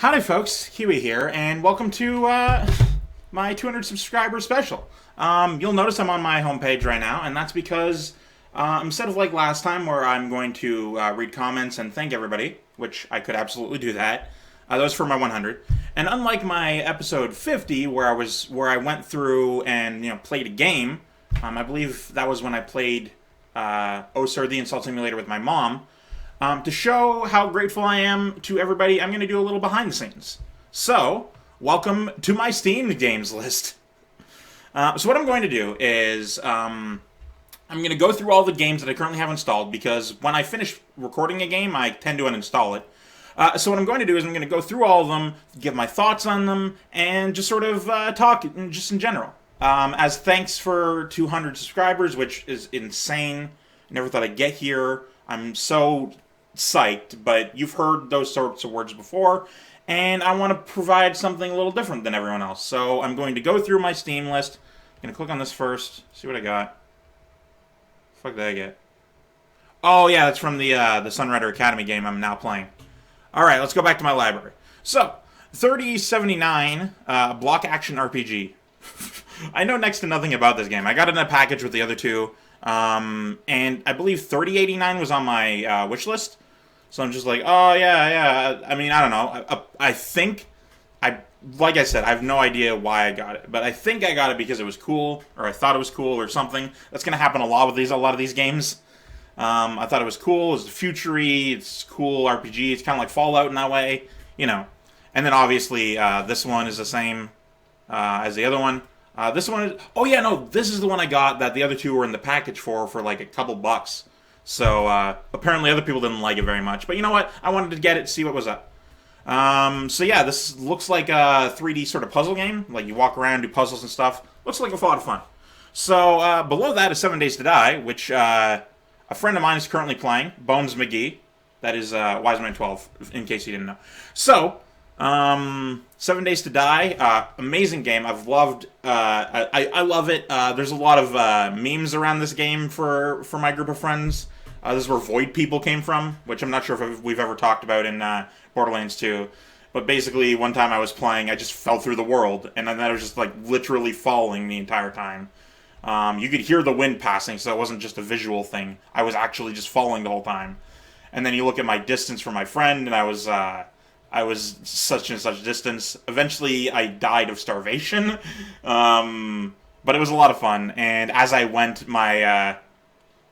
Howdy folks, Keywii here, and welcome to my 200 subscriber special. You'll notice I'm on my homepage right now, and that's because instead of like last time where I'm going to read comments and thank everybody, which I could absolutely do that, that was for my 100. And unlike my episode 50 where I went through and played a game, I believe that was when I played Oh Sir the Insult Simulator with my mom. To show how grateful I am to everybody, I'm going to do a little behind the scenes. So, welcome to my Steam games list. So what I'm going to do is, I'm going to go through all the games that I currently have installed, because when I finish recording a game, I tend to uninstall it. So what I'm going to do is I'm going to go through all of them, give my thoughts on them, and just sort of talk just in general. As thanks for 200 subscribers, which is insane. Never thought I'd get here. I'm so psyched, but you've heard those sorts of words before, and I want to provide something a little different than everyone else. So I'm going to go through my Steam list. I'm going to click on this first, see what I got. The fuck did I get? Oh yeah, that's from the Sunrider Academy game I'm now playing. Alright, let's go back to my library. So, 3079 block action RPG. I know next to nothing about this game. I got it in a package with the other two. And I believe 3089 was on my wish list. So I'm just like, oh yeah. I mean, I don't know. I think, like I said, I have no idea why I got it, but I think I got it because it was cool, or I thought it was cool, or something. That's gonna happen a lot of these games. I thought it was cool. It's future-y. It's cool RPG. It's kind of like Fallout in that way, And then obviously this one is the same as the other one. This one is... Oh, yeah, no, this is the one I got that the other two were in the package for like a couple bucks. So, apparently other people didn't like it very much. But you know what? I wanted to get it, see what was up. So yeah, this looks like a 3D sort of puzzle game. Like, you walk around, do puzzles and stuff. Looks like a lot of fun. So, below that is 7 Days to Die, which a friend of mine is currently playing. Bones McGee. That is Wiseman 12, in case you didn't know. So... 7 Days to Die, amazing game. I've loved, I love it. There's a lot of, memes around this game for my group of friends. This is where Void People came from, which I'm not sure if we've ever talked about in, Borderlands 2. But basically, one time I was playing, I just fell through the world, and then I was just, like, literally falling the entire time. You could hear the wind passing, so it wasn't just a visual thing. I was actually just falling the whole time. And then you look at my distance from my friend, and I was such and such distance. Eventually, I died of starvation. But it was a lot of fun. And as I went, my,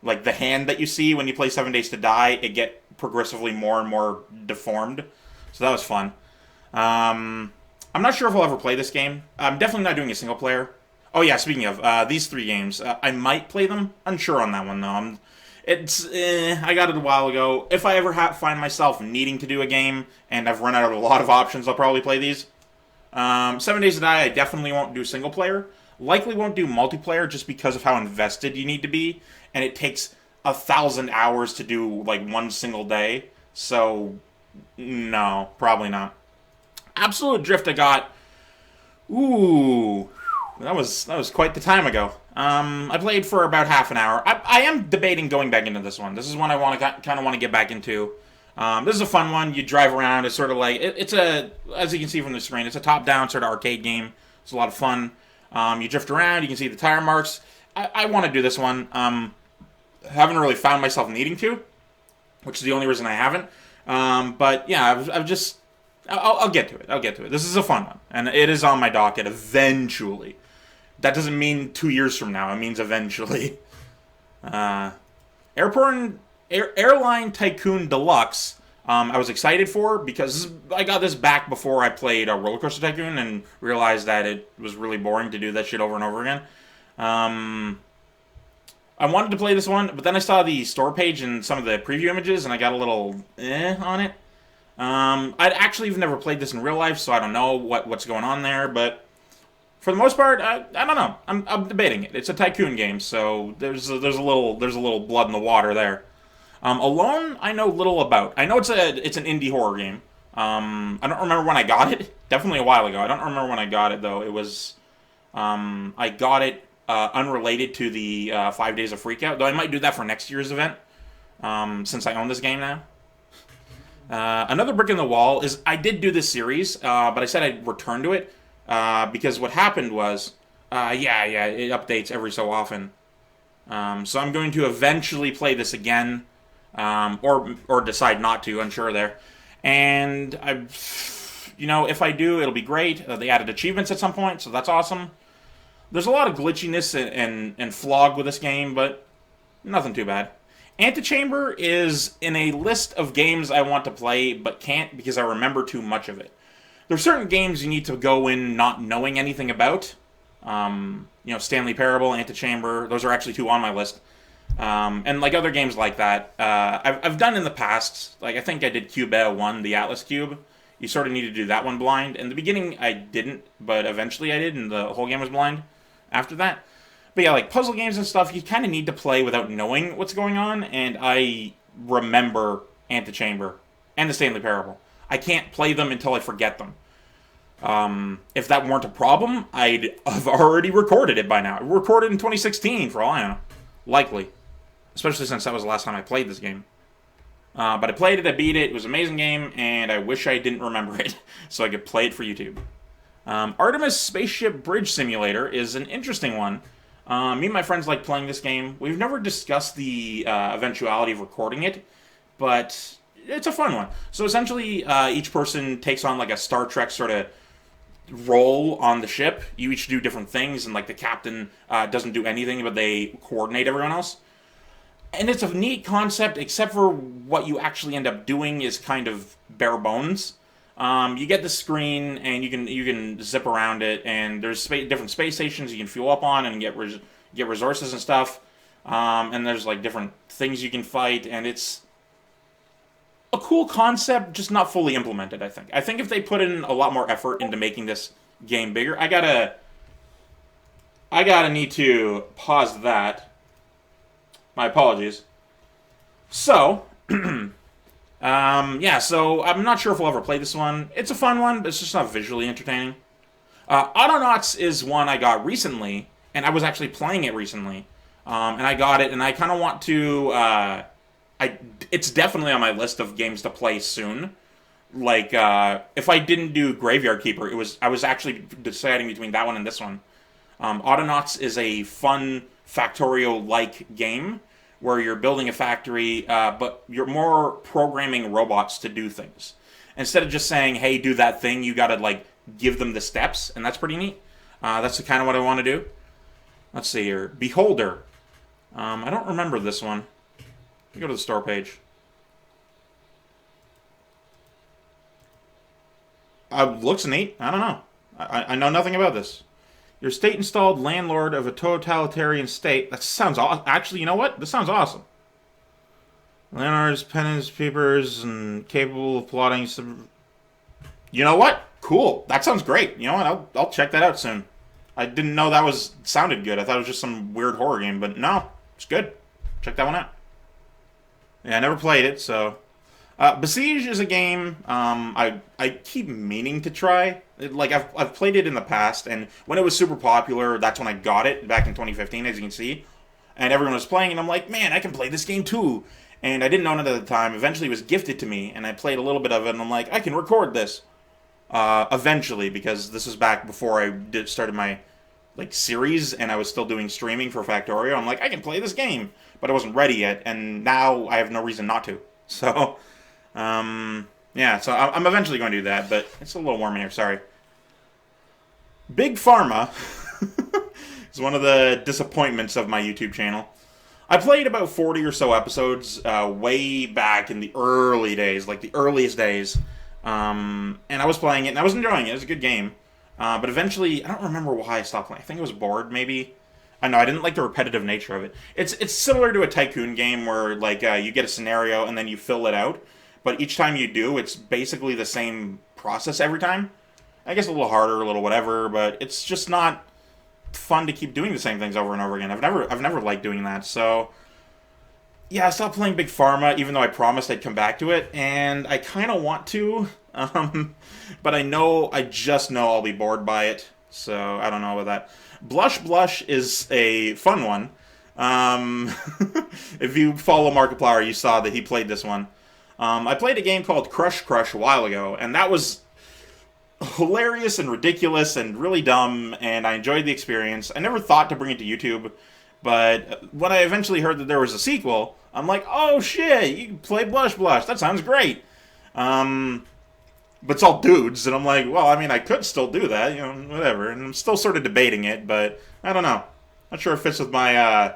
like, the hand that you see when you play 7 Days to Die, it get progressively more and more deformed. So that was fun. I'm not sure if I'll ever play this game. I'm definitely not doing a single player. Oh yeah, speaking of, these three games, I might play them. Unsure on that one, though. I got it a while ago. If I ever find myself needing to do a game, and I've run out of a lot of options, I'll probably play these. 7 Days to Die, I definitely won't do single player. Likely won't do multiplayer, just because of how invested you need to be. And it takes 1,000 hours to do, like, one single day. So, no, probably not. Absolute Drift I got... Ooh... That was quite the time ago. I played for about half an hour. I am debating going back into this one. This is one I kind of want to get back into. This is a fun one. You drive around. It's sort of like it's as you can see from the screen, it's a top-down sort of arcade game. It's a lot of fun. You drift around. You can see the tire marks. I want to do this one. Haven't really found myself needing to, which is the only reason I haven't. But yeah, I'll get to it. I'll get to it. This is a fun one, and it is on my docket eventually. That doesn't mean 2 years from now. It means eventually. Airline Tycoon Deluxe, I was excited for because I got this back before I played Roller Coaster Tycoon and realized that it was really boring to do that shit over and over again. I wanted to play this one, but then I saw the store page and some of the preview images, and I got a little on it. I'd actually have never played this in real life, so I don't know what's going on there, but for the most part, I don't know. I'm debating it. It's a tycoon game, so there's a little blood in the water there. Alone, I know little about. I know it's an indie horror game. I don't remember when I got it. Definitely a while ago. I don't remember when I got it though. It was I got it unrelated to the 5 Days of Freakout. Though I might do that for next year's event, since I own this game now. Another brick in the wall is I did do this series, but I said I'd return to it because what happened was, yeah, it updates every so often. So I'm going to eventually play this again, or decide not to. Unsure there. And if I do, it'll be great. They added achievements at some point, so that's awesome. There's a lot of glitchiness and flog with this game, but nothing too bad. Antechamber is in a list of games I want to play, but can't because I remember too much of it. There's certain games you need to go in not knowing anything about. Stanley Parable, Antechamber, those are actually two on my list. And like other games like that, I've done in the past. Like I think I did Cube 1, the Atlas Cube. You sort of need to do that one blind. In the beginning, I didn't, but eventually I did, and the whole game was blind after that. But yeah, like puzzle games and stuff, you kind of need to play without knowing what's going on, and I remember Antechamber and the Stanley Parable. I can't play them until I forget them. If that weren't a problem, I'd have already recorded it by now. I recorded in 2016, for all I know. Likely. Especially since that was the last time I played this game. But I played it, I beat it, it was an amazing game, and I wish I didn't remember it, so I could play it for YouTube. Artemis Spaceship Bridge Simulator is an interesting one. Me and my friends like playing this game. We've never discussed the eventuality of recording it, but it's a fun one. So essentially, each person takes on like a Star Trek sort of role on the ship. You each do different things, and like the captain doesn't do anything, but they coordinate everyone else. And it's a neat concept, except for what you actually end up doing is kind of bare bones. You get the screen, and you can zip around it, and there's different space stations you can fuel up on and get resources and stuff. And there's like different things you can fight, and it's a cool concept, just not fully implemented. I think if they put in a lot more effort into making this game bigger, I gotta need to pause that. My apologies. So, so I'm not sure if we'll ever play this one. It's a fun one, but it's just not visually entertaining. Autonauts is one I got recently, and I was actually playing it recently. And I got it, and I kind of want to... it's definitely on my list of games to play soon. Like, if I didn't do Graveyard Keeper, I was actually deciding between that one and this one. Autonauts is a fun Factorio-like game where you're building a factory, but you're more programming robots to do things. Instead of just saying, hey, do that thing, you gotta, like, give them the steps, and that's pretty neat. That's kind of what I want to do. Let's see here. Beholder. I don't remember this one. Let me go to the store page. Looks neat. I don't know. I know nothing about this. Your state-installed landlord of a totalitarian state. That sounds awesome. Actually, you know what? This sounds awesome. Landlords, penance papers, and capable of plotting some... You know what? Cool. That sounds great. You know what? I'll check that out soon. I didn't know that sounded good. I thought it was just some weird horror game, but no. It's good. Check that one out. Yeah, I never played it, so... Besiege is a game I keep meaning to try. I've played it in the past, and when it was super popular, that's when I got it, back in 2015, as you can see. And everyone was playing, and I'm like, man, I can play this game too. And I didn't own it at the time. Eventually it was gifted to me, and I played a little bit of it, and I'm like, I can record this. Eventually, because this was back before I started my series, and I was still doing streaming for Factorio. I'm like, I can play this game. But I wasn't ready yet, and now I have no reason not to. So... so I'm eventually going to do that, but it's a little warm in here, sorry. Big Pharma is one of the disappointments of my YouTube channel. I played about 40 or so episodes way back in the early days, like the earliest days. And I was playing it, and I was enjoying it. It was a good game. But eventually, I don't remember why I stopped playing. I think I was bored, maybe. I know, I didn't like the repetitive nature of it. It's similar to a tycoon game where, you get a scenario, and then you fill it out. But each time you do, it's basically the same process every time. I guess a little harder, a little whatever, but it's just not fun to keep doing the same things over and over again. I've never liked doing that. So yeah, I stopped playing Big Pharma, even though I promised I'd come back to it, and I kind of want to. But I just know I'll be bored by it. So I don't know about that. Blush is a fun one. If you follow Markiplier, you saw that he played this one. I played a game called Crush Crush a while ago, and that was hilarious and ridiculous and really dumb, and I enjoyed the experience. I never thought to bring it to YouTube, but when I eventually heard that there was a sequel, I'm like, oh shit, you can play Blush Blush. That sounds great. But it's all dudes, and I'm like, well, I mean, I could still do that, you know, whatever. And I'm still sort of debating it, but I don't know. Not sure if it fits with my,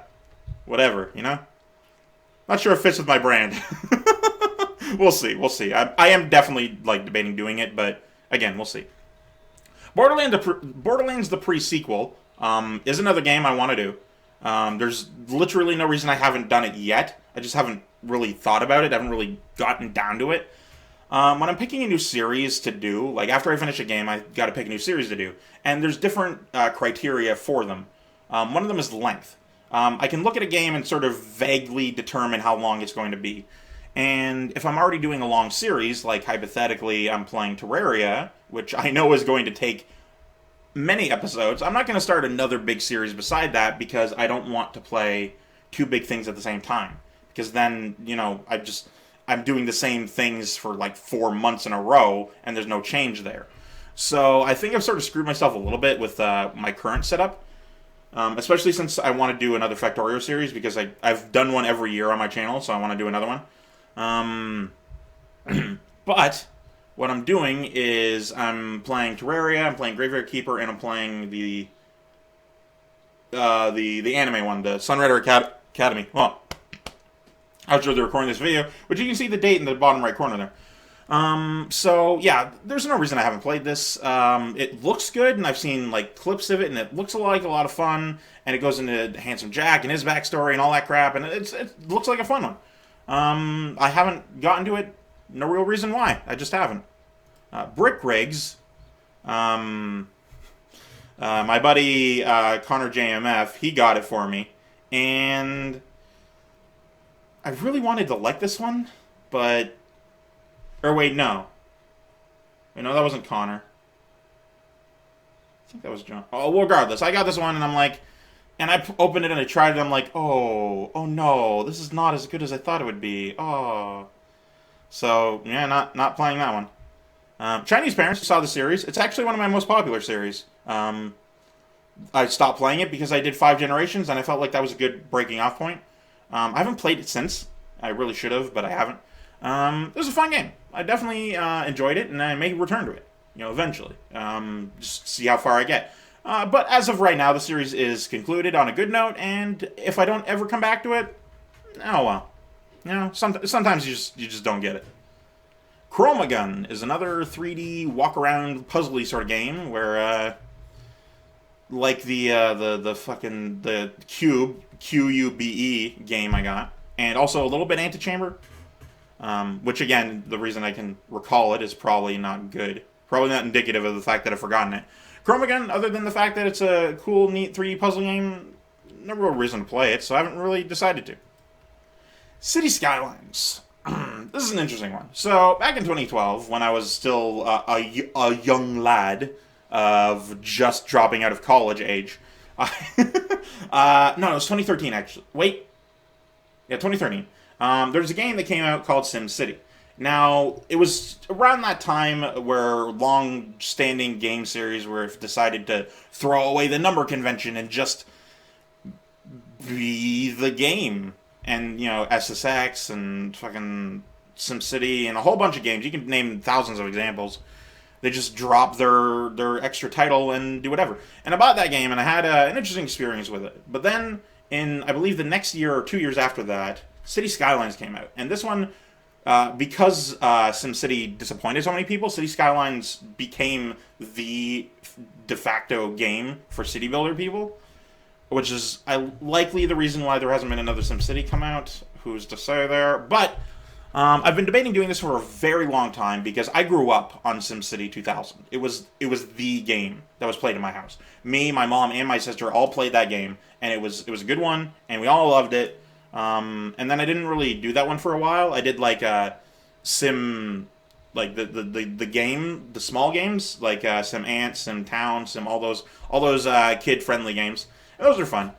whatever, you know? Not sure if it fits with my brand. We'll see, we'll see. I am definitely, like, debating doing it, but again, we'll see. Borderlands the pre-sequel is another game I want to do. There's literally no reason I haven't done it yet. I just haven't really thought about it. I haven't really gotten down to it. When I'm picking a new series to do, like after I finish a game, I got to pick a new series to do. And there's different criteria for them. One of them is length. I can look at a game and sort of vaguely determine how long it's going to be. And if I'm already doing a long series, like hypothetically I'm playing Terraria, which I know is going to take many episodes, I'm not going to start another big series beside that because I don't want to play two big things at the same time. Because then, you know, I'm doing the same things for like 4 months in a row, and there's no change there. So I think I've sort of screwed myself a little bit with my current setup, especially since I want to do another Factorio series, because I've done one every year on my channel, so I want to do another one. But what I'm doing is I'm playing Terraria, I'm playing Graveyard Keeper, and I'm playing the anime one, the Sunrider Academy. Well, after they're recording this video, which you can see the date in the bottom right corner there. So yeah, there's no reason I haven't played this. It looks good, and I've seen like clips of it, and it looks like a lot of fun, and it goes into Handsome Jack and his backstory and all that crap, and it looks like a fun one. I haven't gotten to it. No real reason why. I just haven't. Brick Rigs. My buddy Connor JMF, he got it for me, and I really wanted to like this one, but... Or wait, no. Wait, no, that wasn't Connor. I think that was John. Oh, well, regardless, I got this one, and I'm like... And I opened it, and I tried it, and I'm like, oh no, this is not as good as I thought it would be. Oh. So, yeah, not playing that one. Chinese Parents saw the series. It's actually one of my most popular series. I stopped playing it because I did 5 Generations, and I felt like that was a good breaking off point. I haven't played it since. I really should have, but I haven't. It was a fun game. I definitely enjoyed it, and I may return to it, you know, eventually. Just see how far I get. But as of right now, the series is concluded on a good note, and if I don't ever come back to it, oh well. You know, sometimes you just don't get it. Chromagun is another 3D walk-around puzzly sort of game where, like the Cube, QUBE game I got, and also a little bit Antechamber, which again, the reason I can recall it is probably not good. Probably not indicative of the fact that I've forgotten it. Chromagun, other than the fact that it's a cool, neat 3D puzzle game, no real reason to play it, so I haven't really decided to. City Skylines. This is an interesting one. So, back in 2012, when I was still a young lad of just dropping out of college age, no, it was 2013, actually. Wait. Yeah, 2013. There's a game that came out called SimCity. Now, it was around that time where long-standing game series were decided to throw away the number convention and just be the game. And, you know, SSX and fucking SimCity and a whole bunch of games. You can name thousands of examples. They just drop their extra title and do whatever. And I bought that game, and I had an interesting experience with it. But then, in, I believe, the next year or 2 years after that, City Skylines came out. And this one... because SimCity disappointed so many people, City Skylines became the de facto game for city builder people, which is likely the reason why there hasn't been another SimCity come out. Who's to say there? But I've been debating doing this for a very long time because I grew up on SimCity 2000. It was the game that was played in my house. Me, my mom, and my sister all played that game, and it was a good one, and we all loved it. And then I didn't really do that one for a while. I did like Sim, like the game, the small games, like Sim Ant, Sim Town, Sim all those kid friendly games. And those are fun.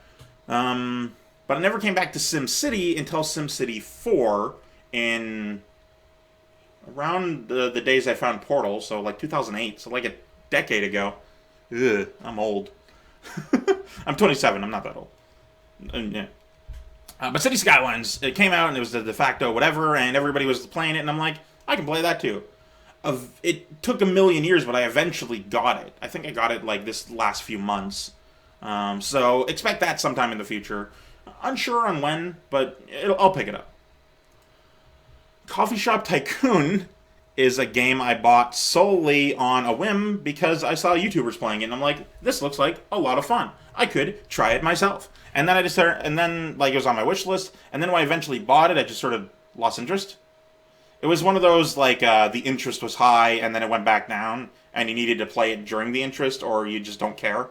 But I never came back to SimCity until SimCity 4 in around the days I found Portal, so like 2008, so like a decade ago. Ugh, I'm old. I'm 27. I'm not that old. Yeah. But City Skylines, it came out and it was the de facto whatever, and everybody was playing it, and I'm like, I can play that too. It took a million years, but I eventually got it. I think I got it like this last few months. So expect that sometime in the future. Unsure on when, but I'll pick it up. Coffee Shop Tycoon is a game I bought solely on a whim because I saw YouTubers playing it, and I'm like, this looks like a lot of fun. I could try it myself. And then like it was on my wish list, and then when I eventually bought it, I just sort of lost interest. It was one of those like the interest was high, and then it went back down, and you needed to play it during the interest, or you just don't care.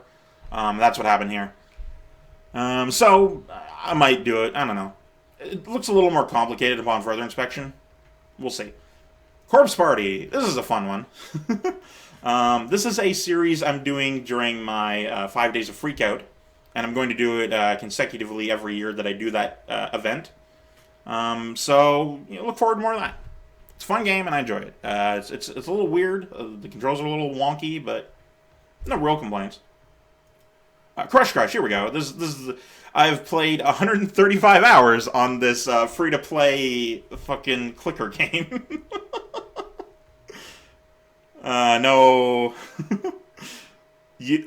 That's what happened here. So I might do it. I don't know. It looks a little more complicated upon further inspection. We'll see. Corpse Party. This is a fun one. This is a series I'm doing during my 5 days of Freakout, and I'm going to do it consecutively every year that I do that event. So look forward to more of that. It's a fun game, and I enjoy it. It's a little weird. The controls are a little wonky, but no real complaints. Crush. Here we go. This is. I've played 135 hours on this free-to-play fucking clicker game. No.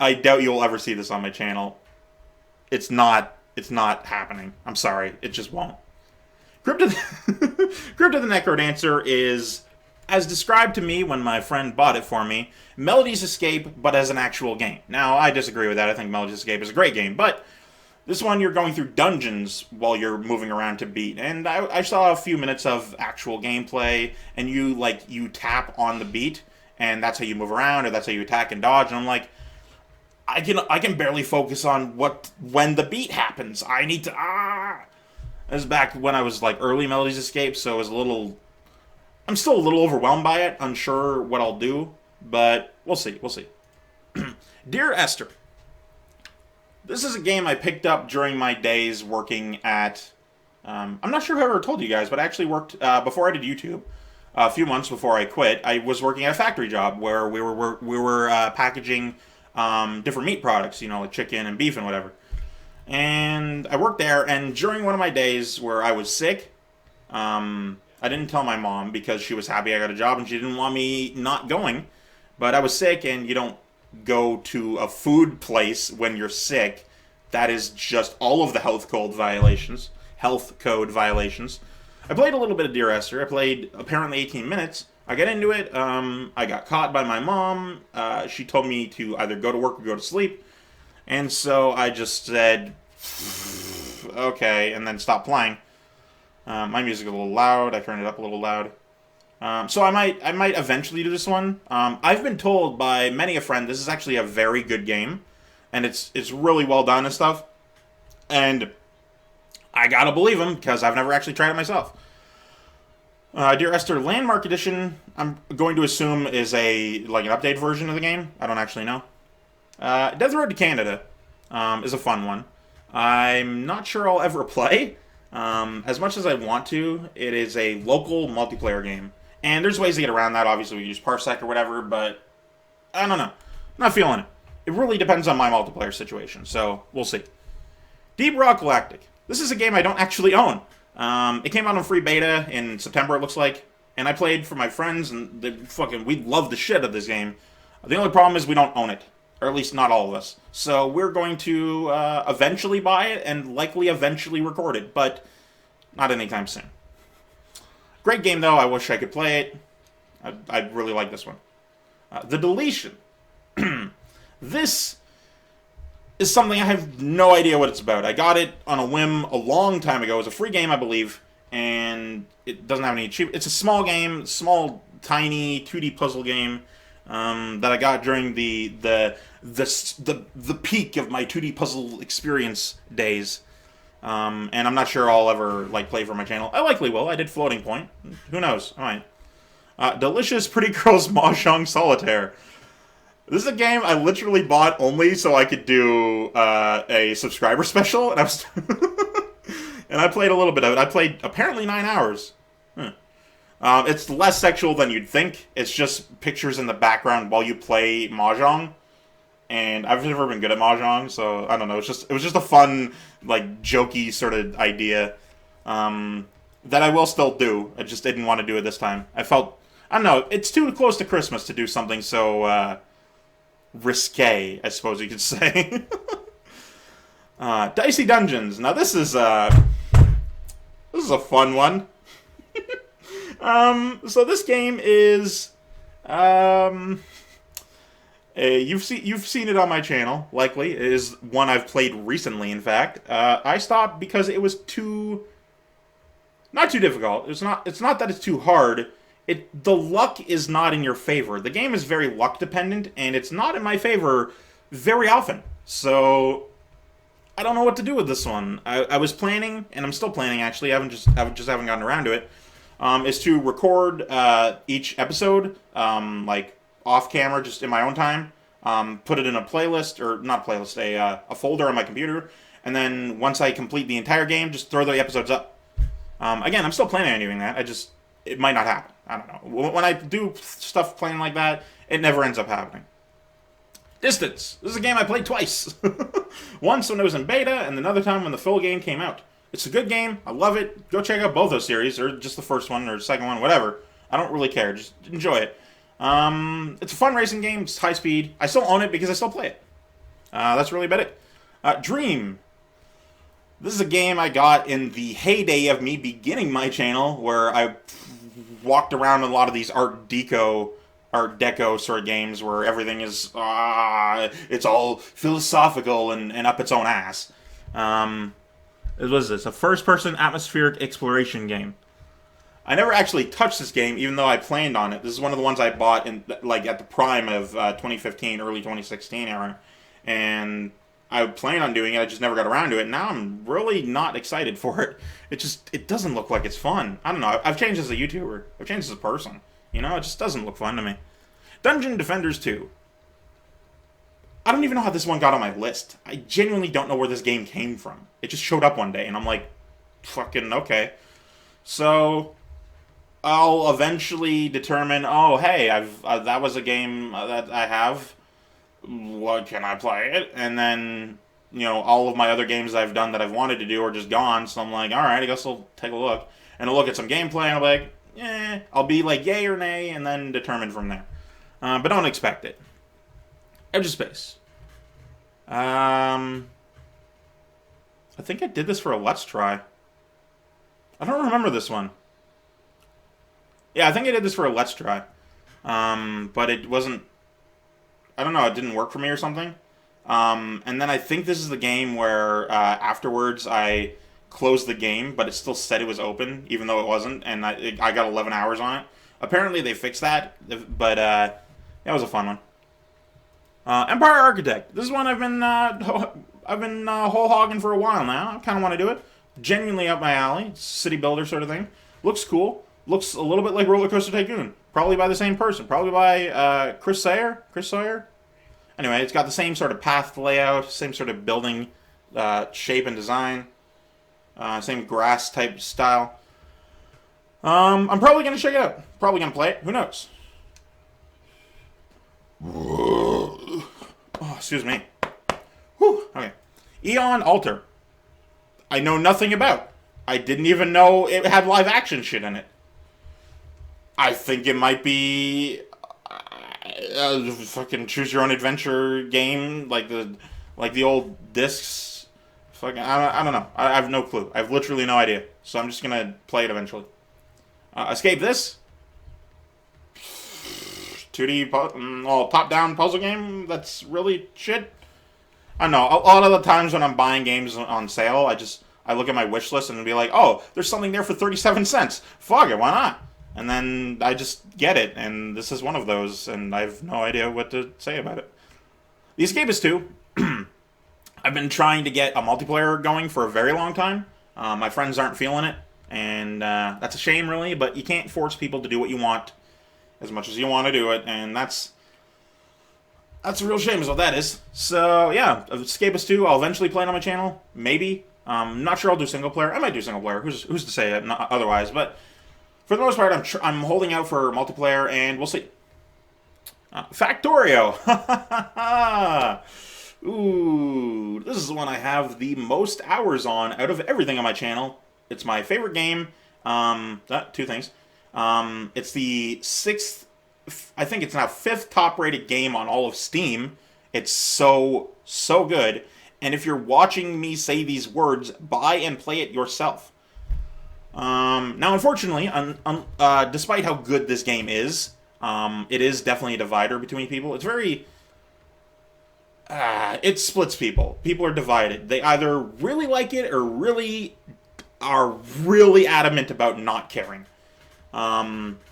I doubt you'll ever see this on my channel. It's not happening. I'm sorry. It just won't. Crypt of the Necrodancer is, as described to me when my friend bought it for me, Melody's Escape, but as an actual game. Now, I disagree with that. I think Melody's Escape is a great game, but this one you're going through dungeons while you're moving around to beat. And I saw a few minutes of actual gameplay, and you tap on the beat, and that's how you move around, or that's how you attack and dodge. And I'm like, I can barely focus on when the beat happens. I need to This is back when I was like early Melody's Escape, so I'm still a little overwhelmed by it, unsure what I'll do, but we'll see. Dear Esther. This is a game I picked up during my days working at, I'm not sure if I ever told you guys, but I actually worked, before I did YouTube, a few months before I quit, I was working at a factory job where we were packaging different meat products, like chicken and beef and whatever. And I worked there, and during one of my days where I was sick, I didn't tell my mom because she was happy I got a job and she didn't want me not going. But I was sick, and you don't go to a food place when you're sick. That is just all of the health code violations. I played a little bit of Dear Esther. I played apparently 18 minutes. I got into it. I got caught by my mom. She told me to either go to work or go to sleep. And so I just said, okay, and then stopped playing. My music is a little loud. I turned it up a little loud. So I might eventually do this one. I've been told by many a friend this is actually a very good game, and it's really well done and stuff. And I gotta believe them because I've never actually tried it myself. Dear Esther Landmark Edition, I'm going to assume is an update version of the game. I don't actually know. Death Road to Canada is a fun one. I'm not sure I'll ever play. As much as I want to, it is a local multiplayer game. And there's ways to get around that. Obviously, we use Parsec or whatever, but I don't know. Not feeling it. It really depends on my multiplayer situation, so we'll see. Deep Rock Galactic. This is a game I don't actually own. It came out on free beta in September, it looks like, and I played for my friends, and we love the shit of this game. The only problem is we don't own it, or at least not all of us. So we're going to eventually buy it and likely eventually record it, but not anytime soon. Great game, though. I wish I could play it. I really like this one. The Deletion. This is something I have no idea what it's about. I got it on a whim a long time ago. It was a free game, I believe, and it doesn't have any achievements. It's a small game, tiny 2D puzzle game that I got during the peak of my 2D puzzle experience days. And I'm not sure I'll ever play for my channel. I likely will. I did Floating Point. Who knows? All right. Delicious Pretty Girls Mahjong Solitaire. This is a game I literally bought only so I could do a subscriber special, and I was and I played a little bit of it. I played apparently 9 hours. It's less sexual than you'd think. It's just pictures in the background while you play mahjong. And I've never been good at mahjong, so I don't know. It was just a fun, like, jokey sort of idea that I will still do. I just didn't want to do it this time. I don't know. It's too close to Christmas to do something so risque, I suppose you could say. Dicey Dungeons. Now this is a fun one. So this game is you've seen it on my channel, likely. It is one I've played recently, in fact. I stopped because it was not too difficult. It's not that it's too hard. The luck is not in your favor. The game is very luck dependent, and it's not in my favor very often. So I don't know what to do with this one. I was planning, and I'm still planning actually. I just haven't gotten around to it. Is to record each episode, like off camera, just in my own time. Put it in a playlist, or not a playlist, a folder on my computer, and then once I complete the entire game, just throw the episodes up. Again, I'm still planning on doing that. It might not happen. I don't know. When I do stuff playing like that, it never ends up happening. Distance. This is a game I played twice. Once when it was in beta, and another time when the full game came out. It's a good game. I love it. Go check out both those series, or just the first one, or the second one, whatever. I don't really care. Just enjoy it. It's a fun racing game. It's high speed. I still own it because I still play it. That's really about it. Dream. This is a game I got in the heyday of me beginning my channel, where I walked around in a lot of these Art Deco sort of games where everything is, it's all philosophical and up its own ass. What is this? A first-person atmospheric exploration game. I never actually touched this game, even though I planned on it. This is one of the ones I bought at the prime of 2015, early 2016 era, and I planned on doing it. I just never got around to it. Now I'm really not excited for it. It doesn't look like it's fun. I don't know. I've changed as a YouTuber. I've changed as a person. You know, it just doesn't look fun to me. Dungeon Defenders 2. I don't even know how this one got on my list. I genuinely don't know where this game came from. It just showed up one day, and I'm like, fucking okay. So I'll eventually determine, oh, hey, that was a game that I have. What can I play it? And then, you know, all of my other games I've done that I've wanted to do are just gone. So I'm like, all right, I guess I'll take a look. And I'll look at some gameplay, and I'll be like, I'll be like, yay or nay, and then determine from there. But don't expect it. Edge of Space. I think I did this for a Let's Try. I don't remember this one. Yeah, I think I did this for a Let's Try. But it wasn't... I don't know, it didn't work for me or something. And then I think this is the game where afterwards I closed the game, but it still said it was open, even though it wasn't, and I got 11 hours on it. Apparently they fixed that, but that was a fun one. Empire Architect. This is one I've been whole hogging for a while now. I kind of want to do it. Genuinely up my alley. City builder sort of thing. Looks cool. Looks a little bit like Roller Coaster Tycoon. Probably by the same person. Probably by Chris Sawyer. Anyway, it's got the same sort of path layout, same sort of building shape and design, same grass type style. I'm probably gonna check it out. Probably gonna play it. Who knows? Oh, excuse me. Whew. Okay. Eon Alter. I know nothing about. I didn't even know it had live action shit in it. I think it might be a fucking choose your own adventure game, like the old discs. Fucking, I don't know. I have no clue. I have literally no idea. So I'm just gonna play it eventually. Escape This. 2D top-down puzzle game that's really shit. I don't know. A lot of the times when I'm buying games on sale, I look at my wish list and be like, oh, there's something there for 37 cents. Fuck it, why not? And then I just get it, and this is one of those, and I have no idea what to say about it. The Escapist 2. I've been trying to get a multiplayer going for a very long time. My friends aren't feeling it, and that's a shame, really, but you can't force people to do what you want as much as you want to do it, and that's a real shame is what that is. So, yeah, Escapist 2, I'll eventually play it on my channel. Maybe. Not sure I'll do single player. I might do single player. Who's to say it otherwise, but For the most part, I'm holding out for multiplayer, and we'll see. Factorio. Ooh, this is the one I have the most hours on out of everything on my channel. It's my favorite game. Two things. It's the sixth, I think it's now fifth top-rated game on all of Steam. It's so good. And if you're watching me say these words, buy and play it yourself. Now, unfortunately, despite how good this game is, it is definitely a divider between people. It's very... it splits people. People are divided. They either really like it or are really adamant about not caring.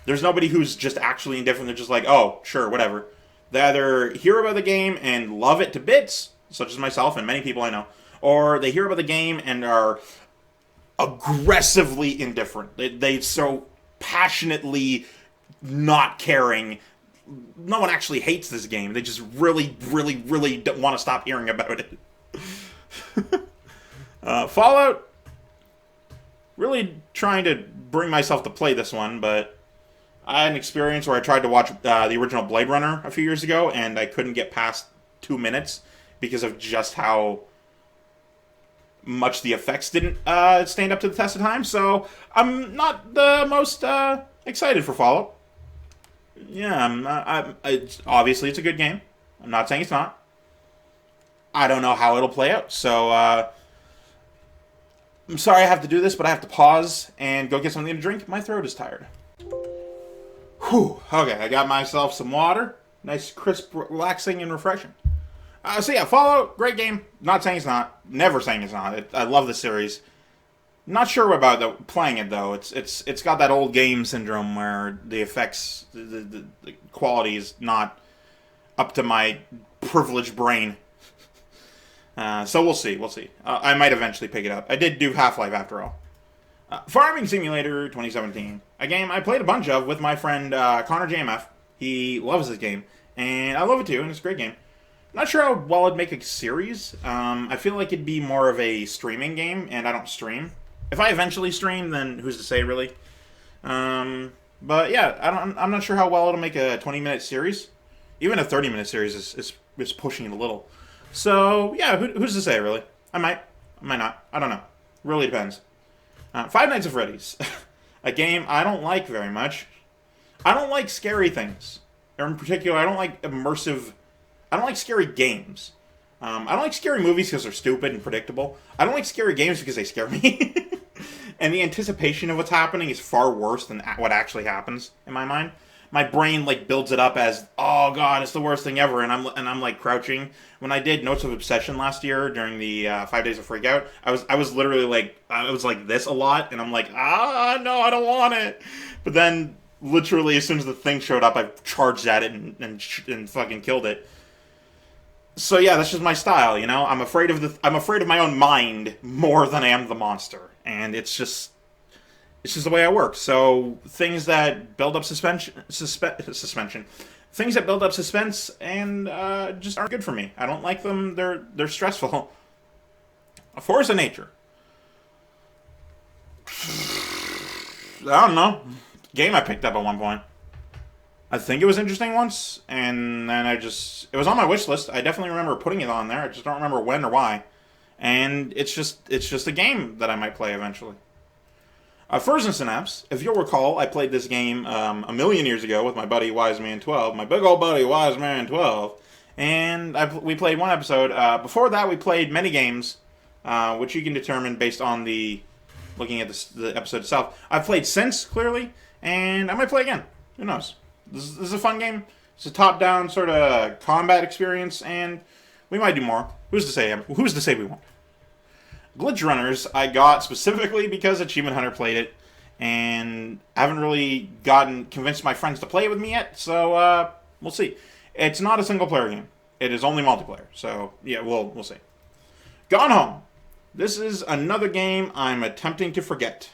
There's nobody who's just actually indifferent. They're just like, oh, sure, whatever. They either hear about the game and love it to bits, such as myself and many people I know, or they hear about the game and are aggressively indifferent. They so passionately not caring. No one actually hates this game. They just really don't want to stop hearing about it. Fallout. Really trying to bring myself to play this one, but I had an experience where I tried to watch the original Blade Runner a few years ago, and I couldn't get past 2 minutes because of just how much the effects didn't stand up to the test of time. So I'm not the most excited for Fallout. Yeah, obviously it's a good game. I'm not saying it's not. I don't know how it'll play out, so I'm sorry I have to do this, but I have to pause and go get something to drink. My throat is tired. Whew. Okay, I got myself some water. Nice, crisp, relaxing, and refreshing. So yeah, Fallout, great game. Not saying it's not. Never saying it's not. I love the series. Not sure about playing it though. It's got that old game syndrome where the effects, the quality is not up to my privileged brain. So we'll see. I might eventually pick it up. I did do Half-Life after all. Farming Simulator 2017, a game I played a bunch of with my friend Connor JMF. He loves this game, and I love it too, and it's a great game. Not sure how well it'd make a series. I feel like it'd be more of a streaming game, and I don't stream. If I eventually stream, then who's to say, really? But yeah, I'm not sure how well it'll make a 20-minute series. Even a 30-minute series is pushing it a little. So yeah, who's to say, really? I might not. I don't know. Really depends. Five Nights at Freddy's, a game I don't like very much. I don't like scary things. Or in particular, I don't like immersive. I don't like scary games. I don't like scary movies because they're stupid and predictable. I don't like scary games because they scare me. And the anticipation of what's happening is far worse than what actually happens in my mind. My brain like builds it up as, oh god, it's the worst thing ever, and I'm like crouching. When I did Notes of Obsession last year during the 5 Days of Freakout, I was literally like, I was like this a lot, and I'm like, no, I don't want it. But then literally as soon as the thing showed up, I charged at it and fucking killed it. So yeah, that's just my style, you know. I'm afraid of my own mind more than I am the monster, and it's just the way I work. So things that build up suspension, things that build up suspense and just aren't good for me. I don't like them. They're stressful. A Force of Nature. I don't know. Game I picked up at one point. I think it was interesting once, and then it was on my wish list. I definitely remember putting it on there. I just don't remember when or why. And it's just a game that I might play eventually. Frozen Synapse. If you'll recall, I played this game a million years ago with my buddy Wiseman12, my big old buddy Wiseman12, and we played one episode. Before that, we played many games, which you can determine based on looking at the episode itself. I've played since, clearly, and I might play again. Who knows? This is a fun game. It's a top-down sort of combat experience, and we might do more. Who's to say we won't? Glitch Runners I got specifically because Achievement Hunter played it, and I haven't really convinced my friends to play it with me yet, so we'll see. It's not a single-player game. It is only multiplayer, so yeah, we'll see. Gone Home. This is another game I'm attempting to forget.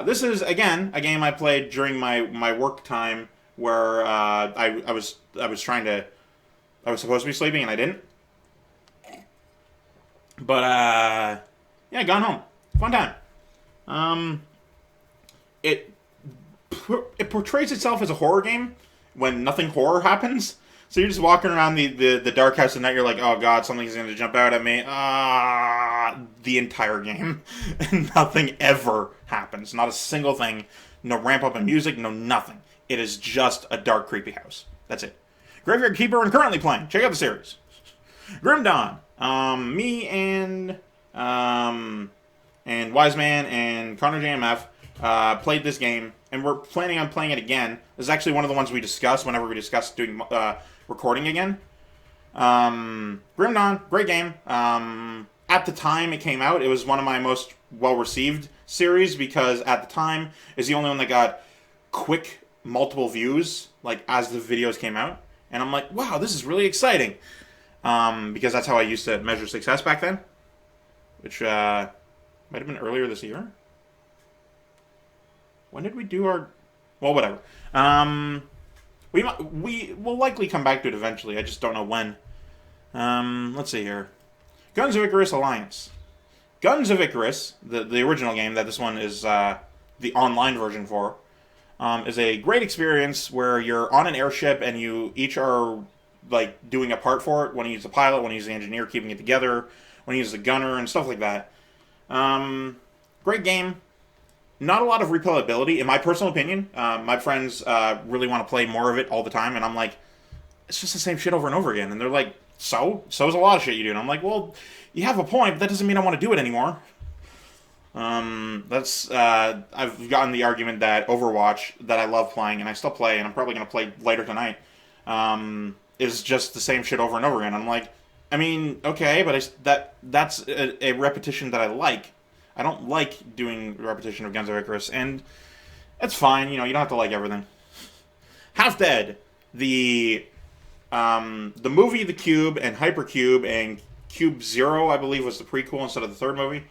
This is, again, a game I played during my work time where I was supposed to be sleeping and I didn't. But, yeah, Gone Home. Fun time. It it portrays itself as a horror game when nothing horror happens. So you're just walking around the dark house at night. You're like, oh god, something's going to jump out at me. The entire game, and nothing ever happens. Not a single thing. No ramp up in music. No nothing. It is just a dark, creepy house. That's it. Graveyard Keeper, and currently playing. Check out the series. Grim Dawn. Me and Wiseman and Connor JMF played this game, and we're planning on playing it again. This is actually one of the ones we discussed whenever we discussed doing recording again. Grim Dawn, great game. At the time it came out, it was one of my most well-received series because at the time it's the only one that got quick multiple views, like as the videos came out. And I'm like, wow, this is really exciting. Because that's how I used to measure success back then. Which might have been earlier this year. When did we do our... Well, whatever. We will likely come back to it eventually. I just don't know when. Let's see here. Guns of Icarus Alliance. Guns of Icarus, the original game that this one is the online version for, is a great experience where you're on an airship and you each are like doing a part for it. One uses the pilot, one uses the engineer, keeping it together. One uses the gunner and stuff like that. Great game. Not a lot of replayability, in my personal opinion. My friends really want to play more of it all the time, and I'm like, it's just the same shit over and over again. And they're like, so's a lot of shit you do. And I'm like, well, you have a point, but that doesn't mean I want to do it anymore. I've gotten the argument that Overwatch, that I love playing, and I still play, and I'm probably going to play later tonight, is just the same shit over and over again. I'm like, I mean, okay, but that's a repetition that I like. I don't like doing repetition of Guns of Icarus, and it's fine. You know, you don't have to like everything. Half Dead, the movie The Cube and Hypercube and Cube Zero, I believe, was the prequel instead of the third movie.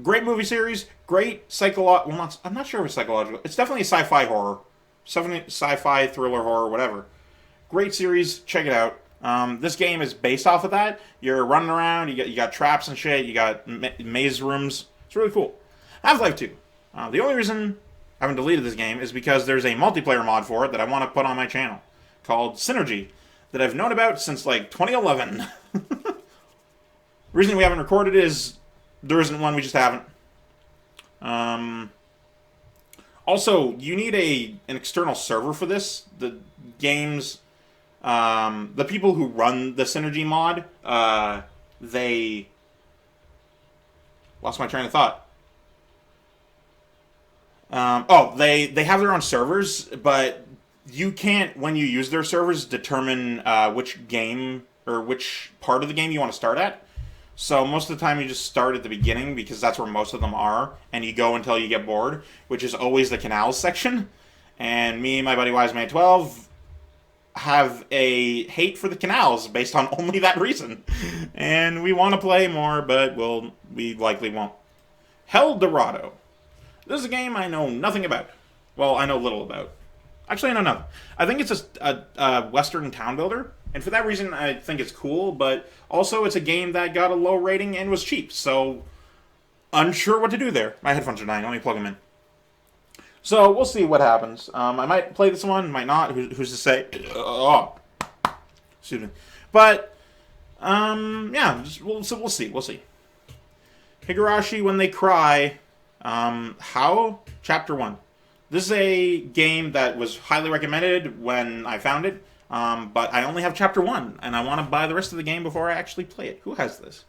Great movie series. Great psychological. Well, I'm not sure if it's psychological. It's definitely a sci-fi horror, sci-fi thriller horror, whatever. Great series. Check it out. This game is based off of that. You're running around, you got traps and shit, you got maze rooms. It's really cool. Half-Life 2. The only reason I haven't deleted this game is because there's a multiplayer mod for it that I want to put on my channel called Synergy that I've known about since like 2011. The reason we haven't recorded is there isn't one, we just haven't. Also, you need an external server for this. The game's the people who run the Synergy mod, they lost my train of thought. They have their own servers, but you can't, when you use their servers, determine which game or which part of the game you want to start at. So most of the time you just start at the beginning because that's where most of them are, and you go until you get bored, which is always the canals section. And me and my buddy Wiseman12 have a hate for the canals based on only that reason. And we want to play more, but we likely won't. Hell Dorado. This is a game I know nothing about. Well, I know little about. Actually, I know nothing. I think it's a Western town builder, and for that reason I think it's cool, but also it's a game that got a low rating and was cheap, so unsure what to do there. My headphones are dying. Let me plug them in. So, we'll see what happens. I might play this one, might not. Who's to say? Oh. Excuse me. But, yeah, we'll see. We'll see. Higurashi When They Cry. How? Chapter 1. This is a game that was highly recommended when I found it, but I only have Chapter 1, and I want to buy the rest of the game before I actually play it. Who has this?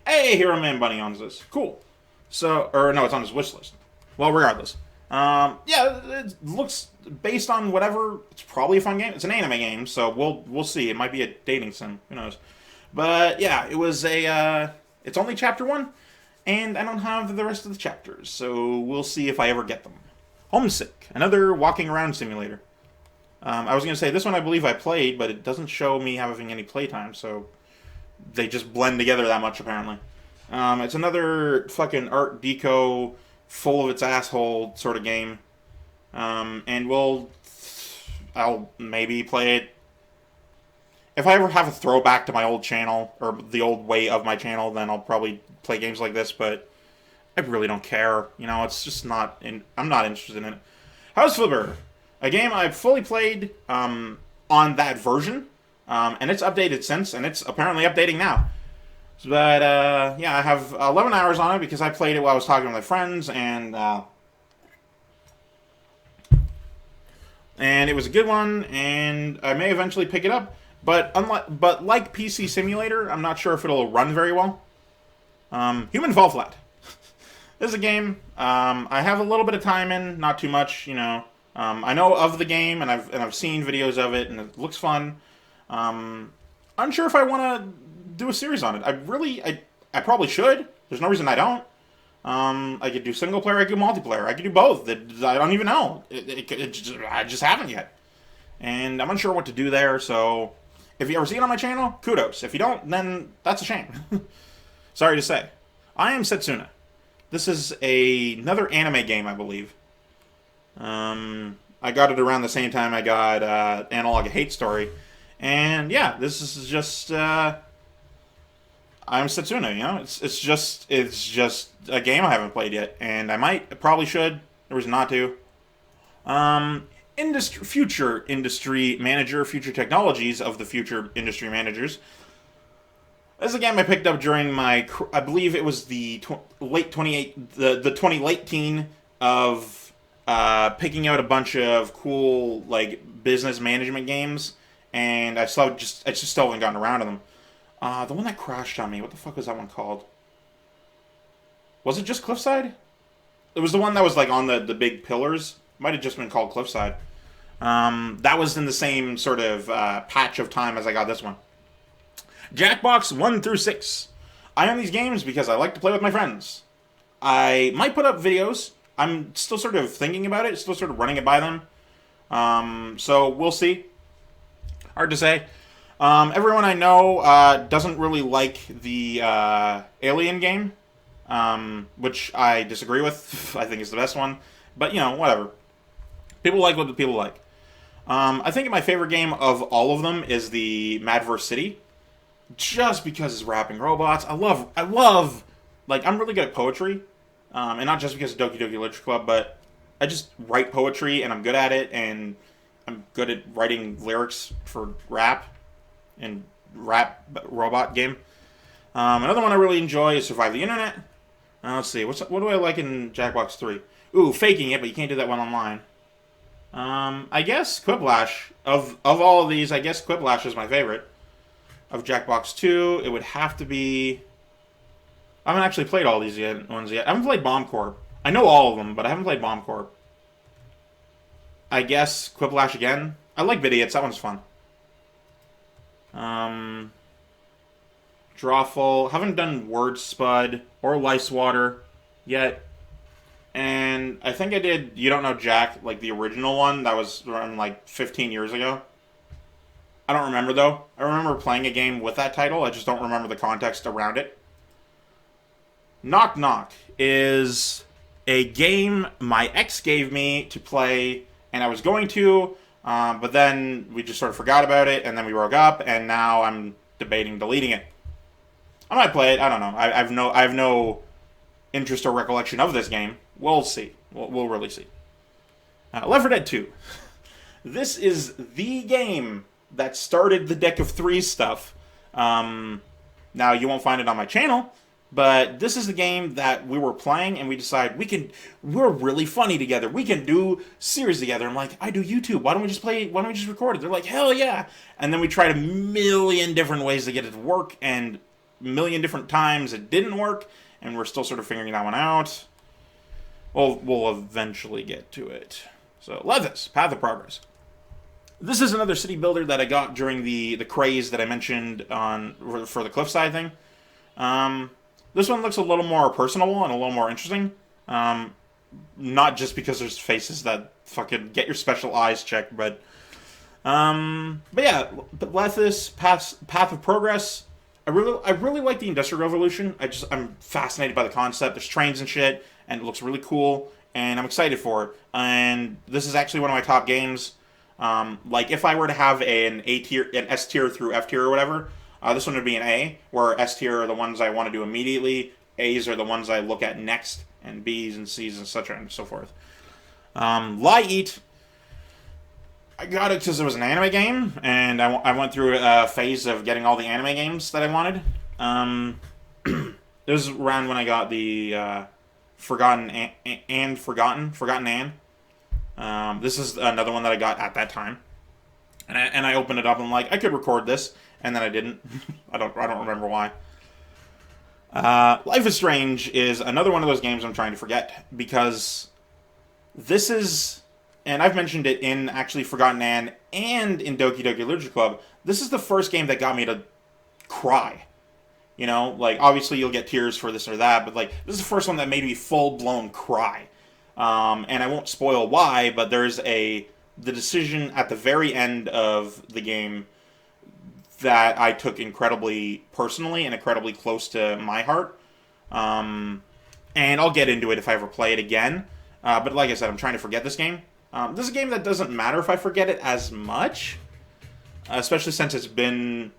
Hey, Hero Man Bunny owns this. Cool. So, or no, it's on his wish list. Well, regardless. Yeah, it looks, based on whatever, it's probably a fun game. It's an anime game, so we'll see. It might be a dating sim. Who knows? But, yeah, it was it's only Chapter 1, and I don't have the rest of the chapters, so we'll see if I ever get them. Homesick, another walking around simulator. I was going to say, this one I believe I played, but it doesn't show me having any playtime, so they just blend together that much, apparently. It's another fucking Art Deco, full of its asshole sort of game. And I'll maybe play it. If I ever have a throwback to my old channel, or the old way of my channel, then I'll probably play games like this, but I really don't care. You know, it's just not. I'm not interested in it. House Flipper, a game I've fully played on that version, and it's updated since, and it's apparently updating now. But yeah, I have 11 hours on it because I played it while I was talking with my friends, and it was a good one, and I may eventually pick it up. But like PC Simulator, I'm not sure if it'll run very well. Human Fall Flat. This is a game I have a little bit of time in, not too much, you know. I know of the game, and I've seen videos of it, and it looks fun. Unsure if I want to do a series on it. I probably should. There's no reason I don't. I could do single player, I could do multiplayer, I could do both. I don't even know. I just haven't yet. And I'm unsure what to do there, so if you ever see it on my channel, kudos. If you don't, then that's a shame. Sorry to say. I am Setsuna. This is another anime game, I believe. I got it around the same time I got Analog A Hate Story. And yeah, this is just I'm Setsuna, you know? It's just a game I haven't played yet, and I probably should. There was not to. Future industry manager, future technologies of the future industry managers. This is a game I picked up during my, I believe it was the late 2018 of picking out a bunch of cool like business management games, and I just still haven't gotten around to them. The one that crashed on me, what the fuck was that one called? Was it just Cliffside? It was the one that was like on the big pillars. Might have just been called Cliffside. That was in the same sort of patch of time as I got this one. Jackbox 1 through 6. I own these games because I like to play with my friends. I might put up videos. I'm still sort of thinking about it, still sort of running it by them. So we'll see. Hard to say. Everyone I know doesn't really like the Alien game, which I disagree with. I think it's the best one. But, you know, whatever. People like what people like. I think my favorite game of all of them is the Madverse City. Just because it's rapping robots. I love, like, I'm really good at poetry. And not just because of Doki Doki Literature Club, but I just write poetry and I'm good at it, and I'm good at writing lyrics for rap and rap robot game. Another one I really enjoy is Survive the Internet. Let's see, what do I like in Jackbox 3? Ooh, faking it, but you can't do that one online. I guess Quiplash. Of all of these, I guess Quiplash is my favorite. Of Jackbox 2, it would have to be... I haven't actually played all these ones yet. I haven't played Bomb Corp. I know all of them, but I haven't played Bomb Corp. I guess Quiplash again. I like Vidiots, that one's fun. Drawful. Haven't done Word Spud or Lice Water yet. And I think I did You Don't Know Jack, like the original one that was around like 15 years ago. I don't remember, though. I remember playing a game with that title. I just don't remember the context around it. Knock Knock is a game my ex gave me to play, and I was going to, but then we just sort of forgot about it, and then we broke up, and now I'm debating deleting it. I might play it. I don't know. I have no interest or recollection of this game. We'll see. We'll really see. Left 4 Dead 2. This is the game that started the Deck of Threes stuff. Now, you won't find it on my channel, but this is the game that we were playing, and we decided we're really funny together. We can do series together. I'm like, I do YouTube. Why don't we just record it? They're like, hell yeah. And then we tried a million different ways to get it to work, and a million different times it didn't work, and we're still sort of figuring that one out. We'll eventually get to it. So, Levis, Path of Progress. This is another city builder that I got during the craze that I mentioned for the Cliffside thing. This one looks a little more personable and a little more interesting. Not just because there's faces that fucking get your special eyes checked, but yeah, Lethis, Path of Progress. I really like the Industrial Revolution. I'm fascinated by the concept. There's trains and shit, and it looks really cool, and I'm excited for it. And this is actually one of my top games. Like if I were to have an A tier, an S tier through F tier or whatever, this one would be an A, where S tier are the ones I want to do immediately, A's are the ones I look at next. and B's and C's and such and so forth. Lie Eat, I got it because it was an anime game, and I went through a phase of getting all the anime games that I wanted. It was around when I got the Forgotten Anne. This is another one that I got at that time, and I opened it up and I'm like, I could record this, and then I didn't. I don't remember why. Life is Strange is another one of those games I'm trying to forget, because this is, and I've mentioned it in actually Forgotten Anne and in Doki Doki Literature Club, this is the first game that got me to cry. You know, like, obviously you'll get tears for this or that, but, like, this is the first one that made me full-blown cry. And I won't spoil why, but there's the decision at the very end of the game that I took incredibly personally and incredibly close to my heart. And I'll get into it if I ever play it again. But like I said, I'm trying to forget this game. This is a game that doesn't matter if I forget it as much, especially since it's been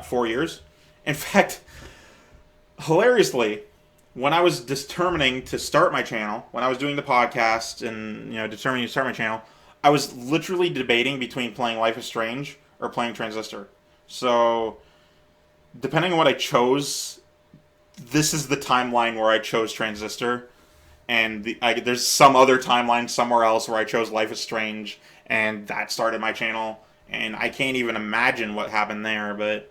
4 years. In fact, hilariously, when I was determining to start my channel, when I was doing the podcast and, you know, determining to start my channel, I was literally debating between playing Life is Strange or playing Transistor. So, depending on what I chose, this is the timeline where I chose Transistor, and there's some other timeline somewhere else where I chose Life is Strange, and that started my channel, and I can't even imagine what happened there, but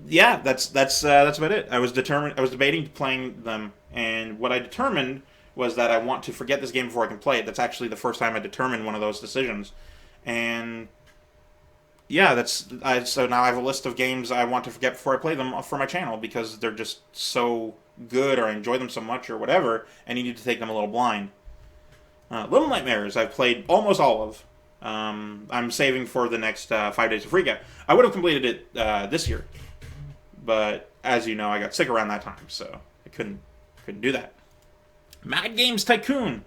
yeah, that's about it. I was debating playing them, and what I determined was that I want to forget this game before I can play it. That's actually the first time I determined one of those decisions, and yeah, so now I have a list of games I want to forget before I play them for my channel, because they're just so good, or I enjoy them so much, or whatever, and you need to take them a little blind. Little Nightmares, I've played almost all of. I'm saving for the next 5 days of Free Get. I would have completed it this year, but as you know, I got sick around that time, so I couldn't do that. Mad Games Tycoon.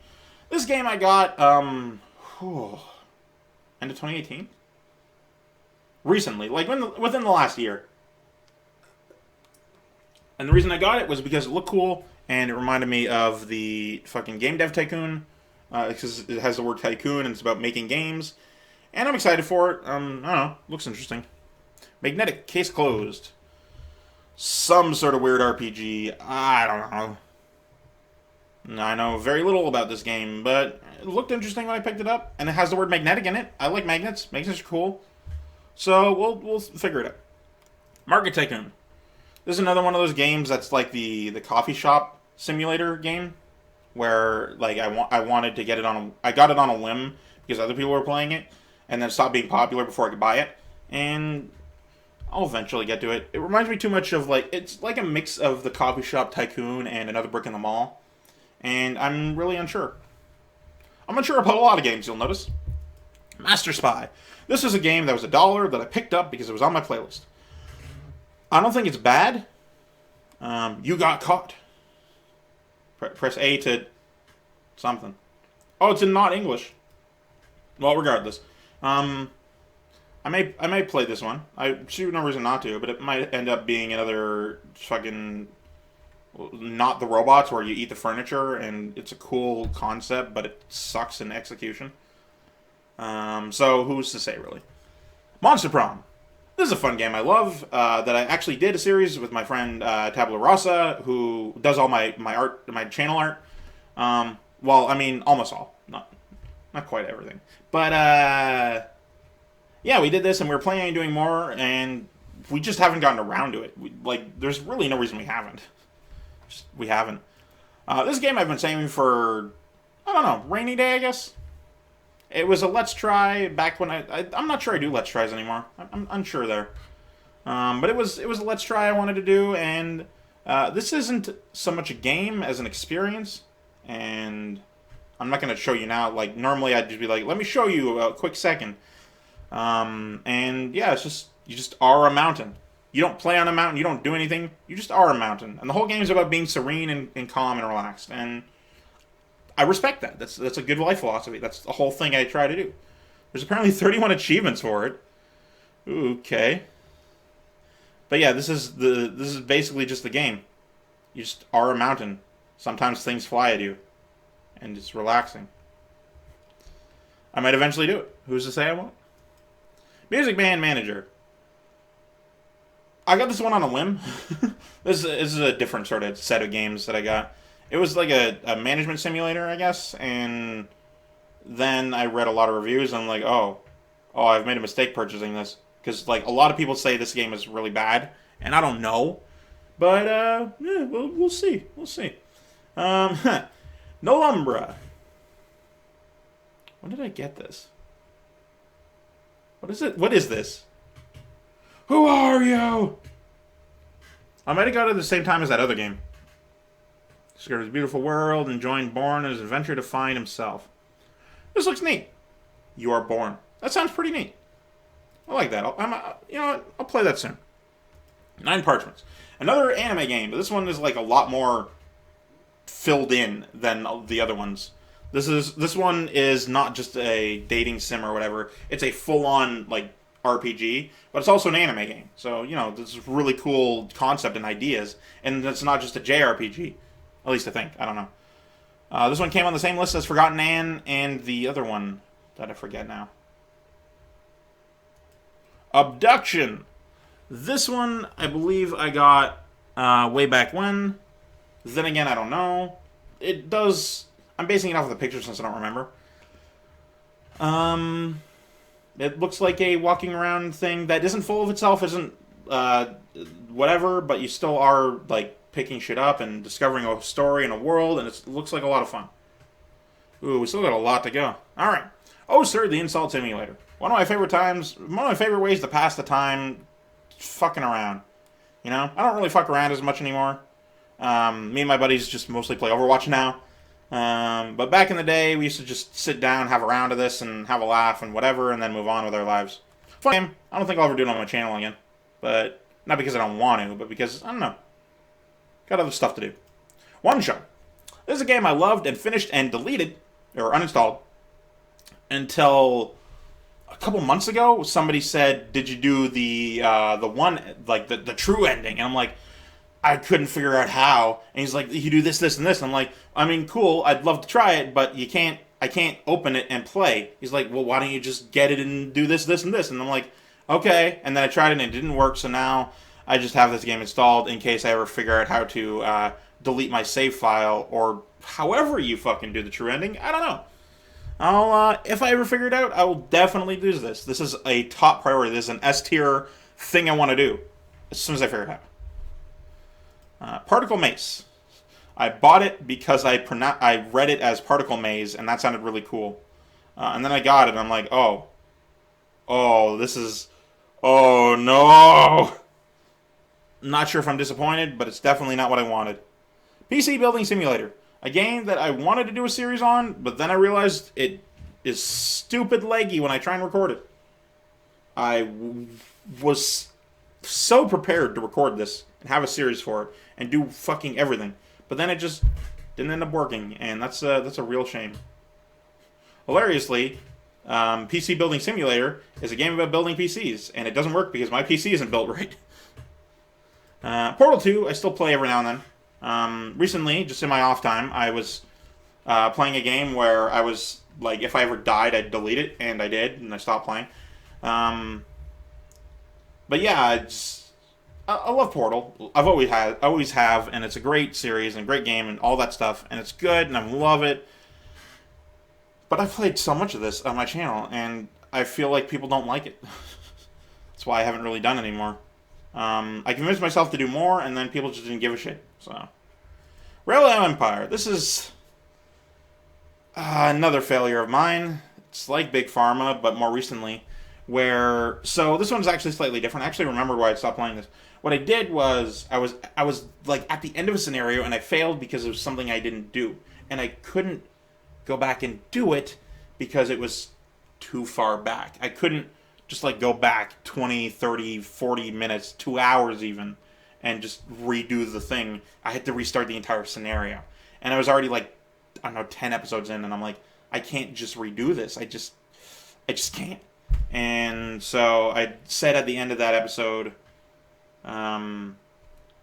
This game I got end of 2018. Recently, like within the last year. And the reason I got it was because it looked cool, and it reminded me of the fucking Game Dev Tycoon, because it has the word tycoon, and it's about making games. And I'm excited for it. I don't know, looks interesting. Magnetic Case Closed. Some sort of weird RPG. I don't know. I know very little about this game, but it looked interesting when I picked it up, and it has the word magnetic in it. I like magnets. Magnets are cool. So we'll figure it out. Market Tycoon. This is another one of those games that's like the coffee shop simulator game, where like I wanted to get it I got it on a whim because other people were playing it, and then it stopped being popular before I could buy it, and I'll eventually get to it. It reminds me too much of it's like a mix of the Coffee Shop Tycoon and Another Brick in the Mall, and I'm really unsure. I'm unsure about a lot of games, you'll notice. Master Spy. This is a game that was $1 that I picked up because it was on my playlist. I don't think it's bad. You got caught. Press A to something. Oh, it's in not English. Well, regardless. I may play this one. I see no reason not to, but it might end up being another fucking not the robots where you eat the furniture, and it's a cool concept, but it sucks in execution. So who's to say, really? Monster Prom. This is a fun game I love, that I actually did a series with my friend Tabula Rasa, who does all my art, my channel art. Well, I mean, almost all. Not quite everything. But, yeah, we did this, and we were planning on doing more, and we just haven't gotten around to it. There's really no reason we haven't. We haven't. This game I've been saving for, I don't know, rainy day, I guess? It was a Let's Try back when I'm not sure I do Let's Tries anymore. I'm unsure there. But it was a Let's Try I wanted to do, and this isn't so much a game as an experience, and I'm not going to show you now. Like, normally I'd just be like, let me show you a quick second. And yeah, it's just, you just are a mountain. You don't play on a mountain, you don't do anything, you just are a mountain. And the whole game is about being serene and calm and relaxed, and I respect that. That's a good life philosophy. That's the whole thing I try to do. There's apparently 31 achievements for it. Okay. But yeah, this is basically just the game. You just are a mountain. Sometimes things fly at you, and it's relaxing. I might eventually do it. Who's to say I won't? Music Band Manager. I got this one on a whim. This is a different sort of set of games that I got. It was like a management simulator, I guess, and then I read a lot of reviews, and I'm like, oh, I've made a mistake purchasing this. Because, like, a lot of people say this game is really bad, and I don't know. But, yeah, we'll see. We'll see. Nolumbra. When did I get this? What is it? What is this? Who are you? I might have got it at the same time as that other game. Discovered his beautiful world and joined Born in his adventure to find himself. This looks neat. You are Born. That sounds pretty neat. I like that. You know what? I'll play that soon. 9 Parchments. Another anime game, but this one is like a lot more filled in than the other ones. This one is not just a dating sim or whatever. It's a full-on like RPG, but it's also an anime game. So, you know, this is really cool concept and ideas, and it's not just a JRPG. At least I think. I don't know. This one came on the same list as Forgotten Anne and the other one that I forget now. Abduction. This one, I believe I got way back when. Then again, I don't know. It does... I'm basing it off of the picture since I don't remember. It looks like a walking around thing that isn't full of itself, isn't whatever, but you still are like picking shit up and discovering a story and a world, and it looks like a lot of fun. Ooh, we still got a lot to go. All right. Oh, sir, the Insult Simulator. One of my favorite ways to pass the time, fucking around. You know, I don't really fuck around as much anymore. Me and my buddies just mostly play Overwatch now. But back in the day, we used to just sit down, have a round of this, and have a laugh and whatever, and then move on with our lives. Fun game. I don't think I'll ever do it on my channel again. But not because I don't want to, but because, I don't know. Got other stuff to do. One Shot. This is a game I loved and finished and deleted, or uninstalled, until a couple months ago. Somebody said, did you do the one, like, the true ending? And I'm like, I couldn't figure out how. And he's like, you do this, this, and this. And I'm like, I mean, cool, I'd love to try it, but I can't open it and play. He's like, well, why don't you just get it and do this, this, and this? And I'm like, okay. And then I tried it and it didn't work, so now I just have this game installed in case I ever figure out how to delete my save file, or however you fucking do the true ending. I don't know. If I ever figure it out, I will definitely do this. This is a top priority. This is an S tier thing I want to do as soon as I figure it out. Particle Maze. I bought it because I read it as Particle Maze, and that sounded really cool. And then I got it, and I'm like, oh, no. Not sure if I'm disappointed, but it's definitely not what I wanted. PC Building Simulator. A game that I wanted to do a series on, but then I realized it is stupid laggy when I try and record it. I was so prepared to record this and have a series for it and do fucking everything, but then it just didn't end up working, and that's a real shame. Hilariously, PC Building Simulator is a game about building PCs, and it doesn't work because my PC isn't built right. Portal 2, I still play every now and then. Recently, just in my off time, I was playing a game where I was like, if I ever died, I'd delete it, and I did, and I stopped playing. But yeah, I love Portal. I always have, and it's a great series and a great game and all that stuff, and it's good, and I love it. But I've played so much of this on my channel, and I feel like people don't like it. That's why I haven't really done it anymore. I convinced myself to do more, and then people just didn't give a shit. So, Railway Empire. This is another failure of mine. It's like Big Pharma, but more recently. So this one's actually slightly different. I actually remember why I stopped playing this. What I did was, I was like at the end of a scenario, and I failed because it was something I didn't do. And I couldn't go back and do it because it was too far back. I couldn't just like go back 20, 30, 40 minutes, 2 hours even, and just redo the thing. I had to restart the entire scenario. And I was already like, I don't know, 10 episodes in, and I'm like, I can't just redo this. I just can't. And so I said at the end of that episode,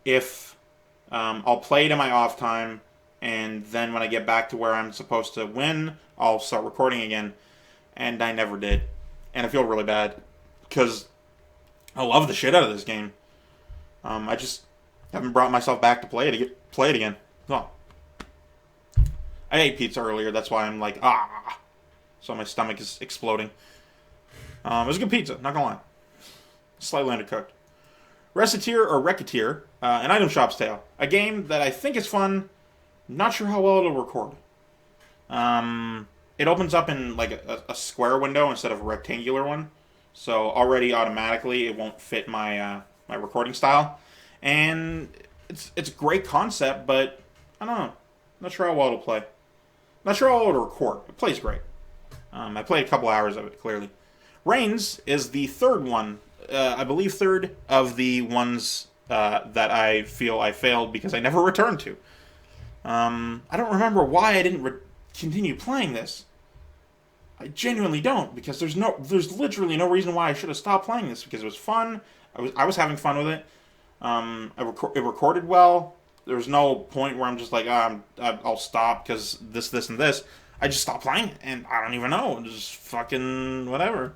if I'll play it in my off time, and then when I get back to where I'm supposed to win, I'll start recording again. And I never did. And I feel really bad, because I love the shit out of this game. I just haven't brought myself back to play it again. Oh. I ate pizza earlier, that's why I'm like, ah. So my stomach is exploding. It was a good pizza, not gonna lie. Slightly undercooked. Reciteer or Reciteer, an item shop's tale. A game that I think is fun. Not sure how well it'll record. It opens up in like a square window instead of a rectangular one. So already automatically it won't fit my my recording style. And it's a great concept, but I don't know. Not sure how well it'll play. Not sure how well it'll record. It plays great. I played a couple hours of it, clearly. Reigns is the third one. I believe third of the ones that I feel I failed because I never returned to. I don't remember why I didn't continue playing this. I genuinely don't, because there's literally no reason why I should have stopped playing this, because it was fun. I was having fun with it. It recorded well. There was no point where I'm just like, I'll stop because this, and this. I just stopped playing it, and I don't even know. Just fucking whatever.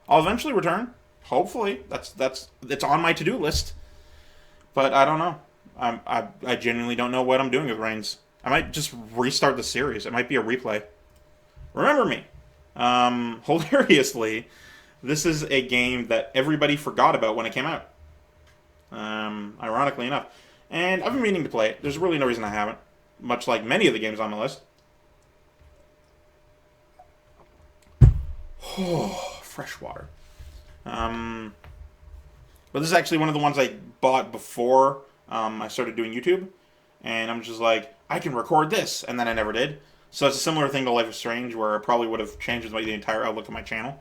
I'll eventually return. Hopefully. It's on my to-do list. But I don't know. I genuinely don't know what I'm doing with Reigns. I might just restart the series. It might be a replay. Remember Me. Hilariously, this is a game that everybody forgot about when it came out. Ironically enough. And I've been meaning to play it. There's really no reason I haven't. Much like many of the games on my list. Oh, fresh water. But this is actually one of the ones I bought before I started doing YouTube. And I'm just like, I can record this. And then I never did. So it's a similar thing to Life is Strange, where I probably would have changed the entire outlook of my channel.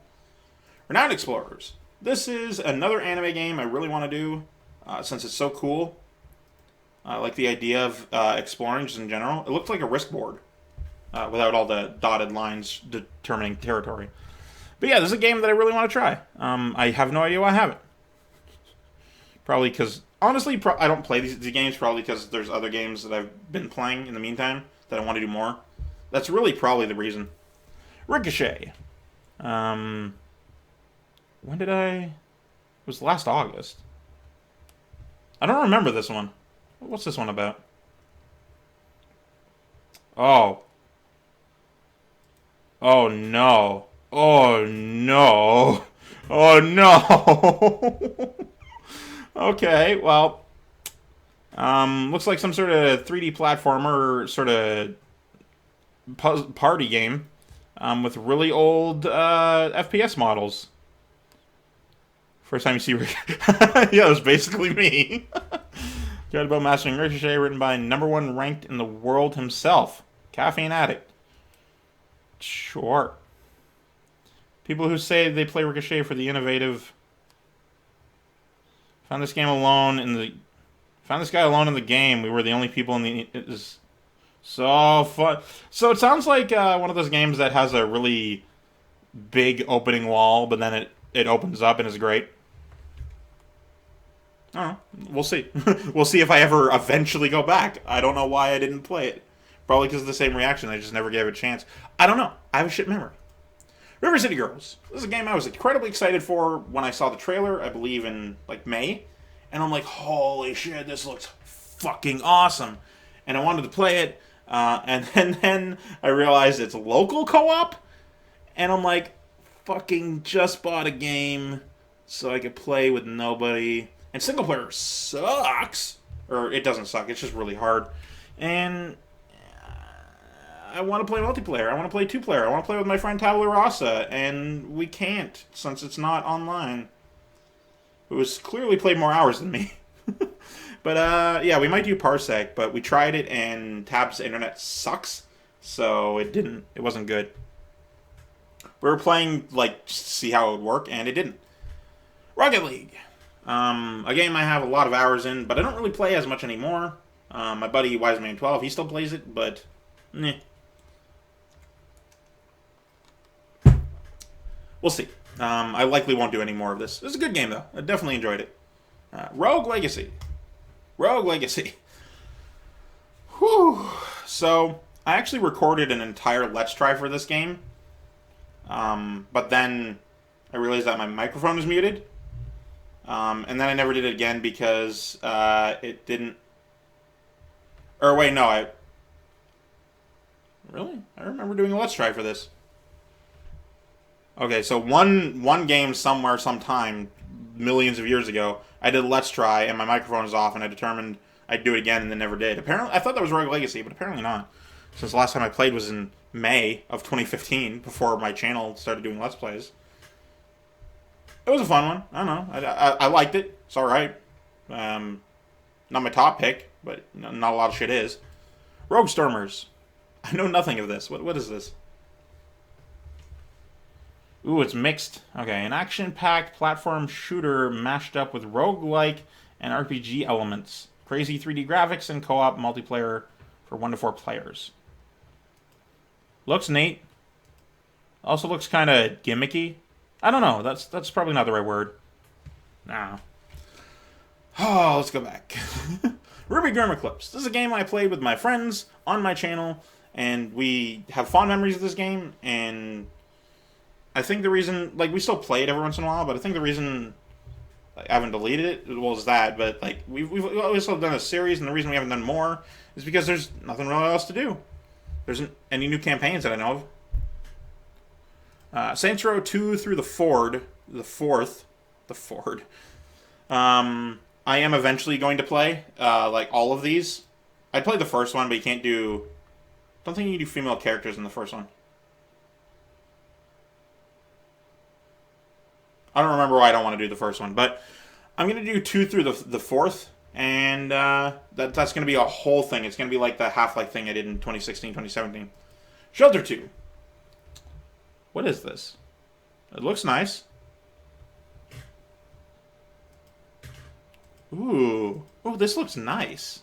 Renowned Explorers. This is another anime game I really want to do, since it's so cool. I like the idea of exploring just in general. It looks like a risk board, without all the dotted lines determining territory. But yeah, this is a game that I really want to try. I have no idea why I haven't. Probably because, honestly, I don't play these games, probably because there's other games that I've been playing in the meantime that I want to do more. That's really probably the reason. Ricochet. When did it was last August. I don't remember this one. What's this one about? Oh. Oh no. Oh no. Oh no. Okay, well. Looks like some sort of 3D platformer sort of party game with really old FPS models. First time you see Rick. Yeah, it was basically me. Guide about mastering Ricochet, written by #1 ranked in the world himself, Caffeine Addict. Sure. People who say they play Ricochet for the innovative. Found this guy alone in the game. We were the only people in the. It was so fun. So it sounds like one of those games that has a really big opening wall, but then it opens up and is great. Oh, we'll see. We'll see if I ever eventually go back. I don't know why I didn't play it. Probably because of the same reaction. I just never gave it a chance. I don't know. I have a shit memory. River City Girls. This is a game I was incredibly excited for when I saw the trailer, I believe in like May. And I'm like, holy shit, this looks fucking awesome. And I wanted to play it. And then I realized it's local co-op. And I'm like, fucking just bought a game so I could play with nobody. And single player sucks. Or it doesn't suck, it's just really hard. And I want to play multiplayer. I want to play two-player. I want to play with my friend Tabula Rasa. And we can't, since it's not online. Who has clearly played more hours than me. But, yeah, we might do Parsec, but we tried it, and Tab's internet sucks. So it wasn't good. We were playing, like, just to see how it would work, and it didn't. Rocket League. A game I have a lot of hours in, but I don't really play as much anymore. My buddy Wiseman12, he still plays it, but meh. We'll see. I likely won't do any more of this. This is a good game, though. I definitely enjoyed it. Rogue Legacy. Rogue Legacy. Whew. So, I actually recorded an entire Let's Try for this game. But then I realized that my microphone was muted. And then I never did it again because it didn't... Or wait, no, Really? I remember doing a Let's Try for this. Okay, so one game somewhere, sometime, millions of years ago, I did a Let's Try, and my microphone was off, and I determined I'd do it again, and then never did. Apparently, I thought that was Rogue Legacy, but apparently not. Since the last time I played was in May of 2015, before my channel started doing Let's Plays. It was a fun one. I don't know. I liked it. It's alright. Not my top pick, but not a lot of shit is. Rogue Stormers. I know nothing of this. What is this? Ooh, it's mixed. Okay, an action-packed platform shooter mashed up with roguelike and RPG elements. Crazy 3D graphics and co-op multiplayer for 1 to 4 players. Looks neat. Also looks kind of gimmicky. I don't know. That's probably not the right word. Nah. Oh, let's go back. Ruby Grim Eclipse. This is a game I played with my friends on my channel, and we have fond memories of this game, and I think the reason, like, we still play it every once in a while, but I think the reason I haven't deleted it, well, is that, but, like, we've also done a series, and the reason we haven't done more is because there's nothing really else to do. There isn't any new campaigns that I know of. Saints Row 2 through the Ford, I am eventually going to play, like, all of these. I played the first one, but you can't do... don't think you can do female characters in the first one. I don't remember why I don't want to do the first one, but I'm going to do 2 through the fourth, and that's going to be a whole thing. It's going to be like the Half-Life thing I did in 2016, 2017. Shelter 2. What is this? It looks nice. Ooh. Oh, this looks nice.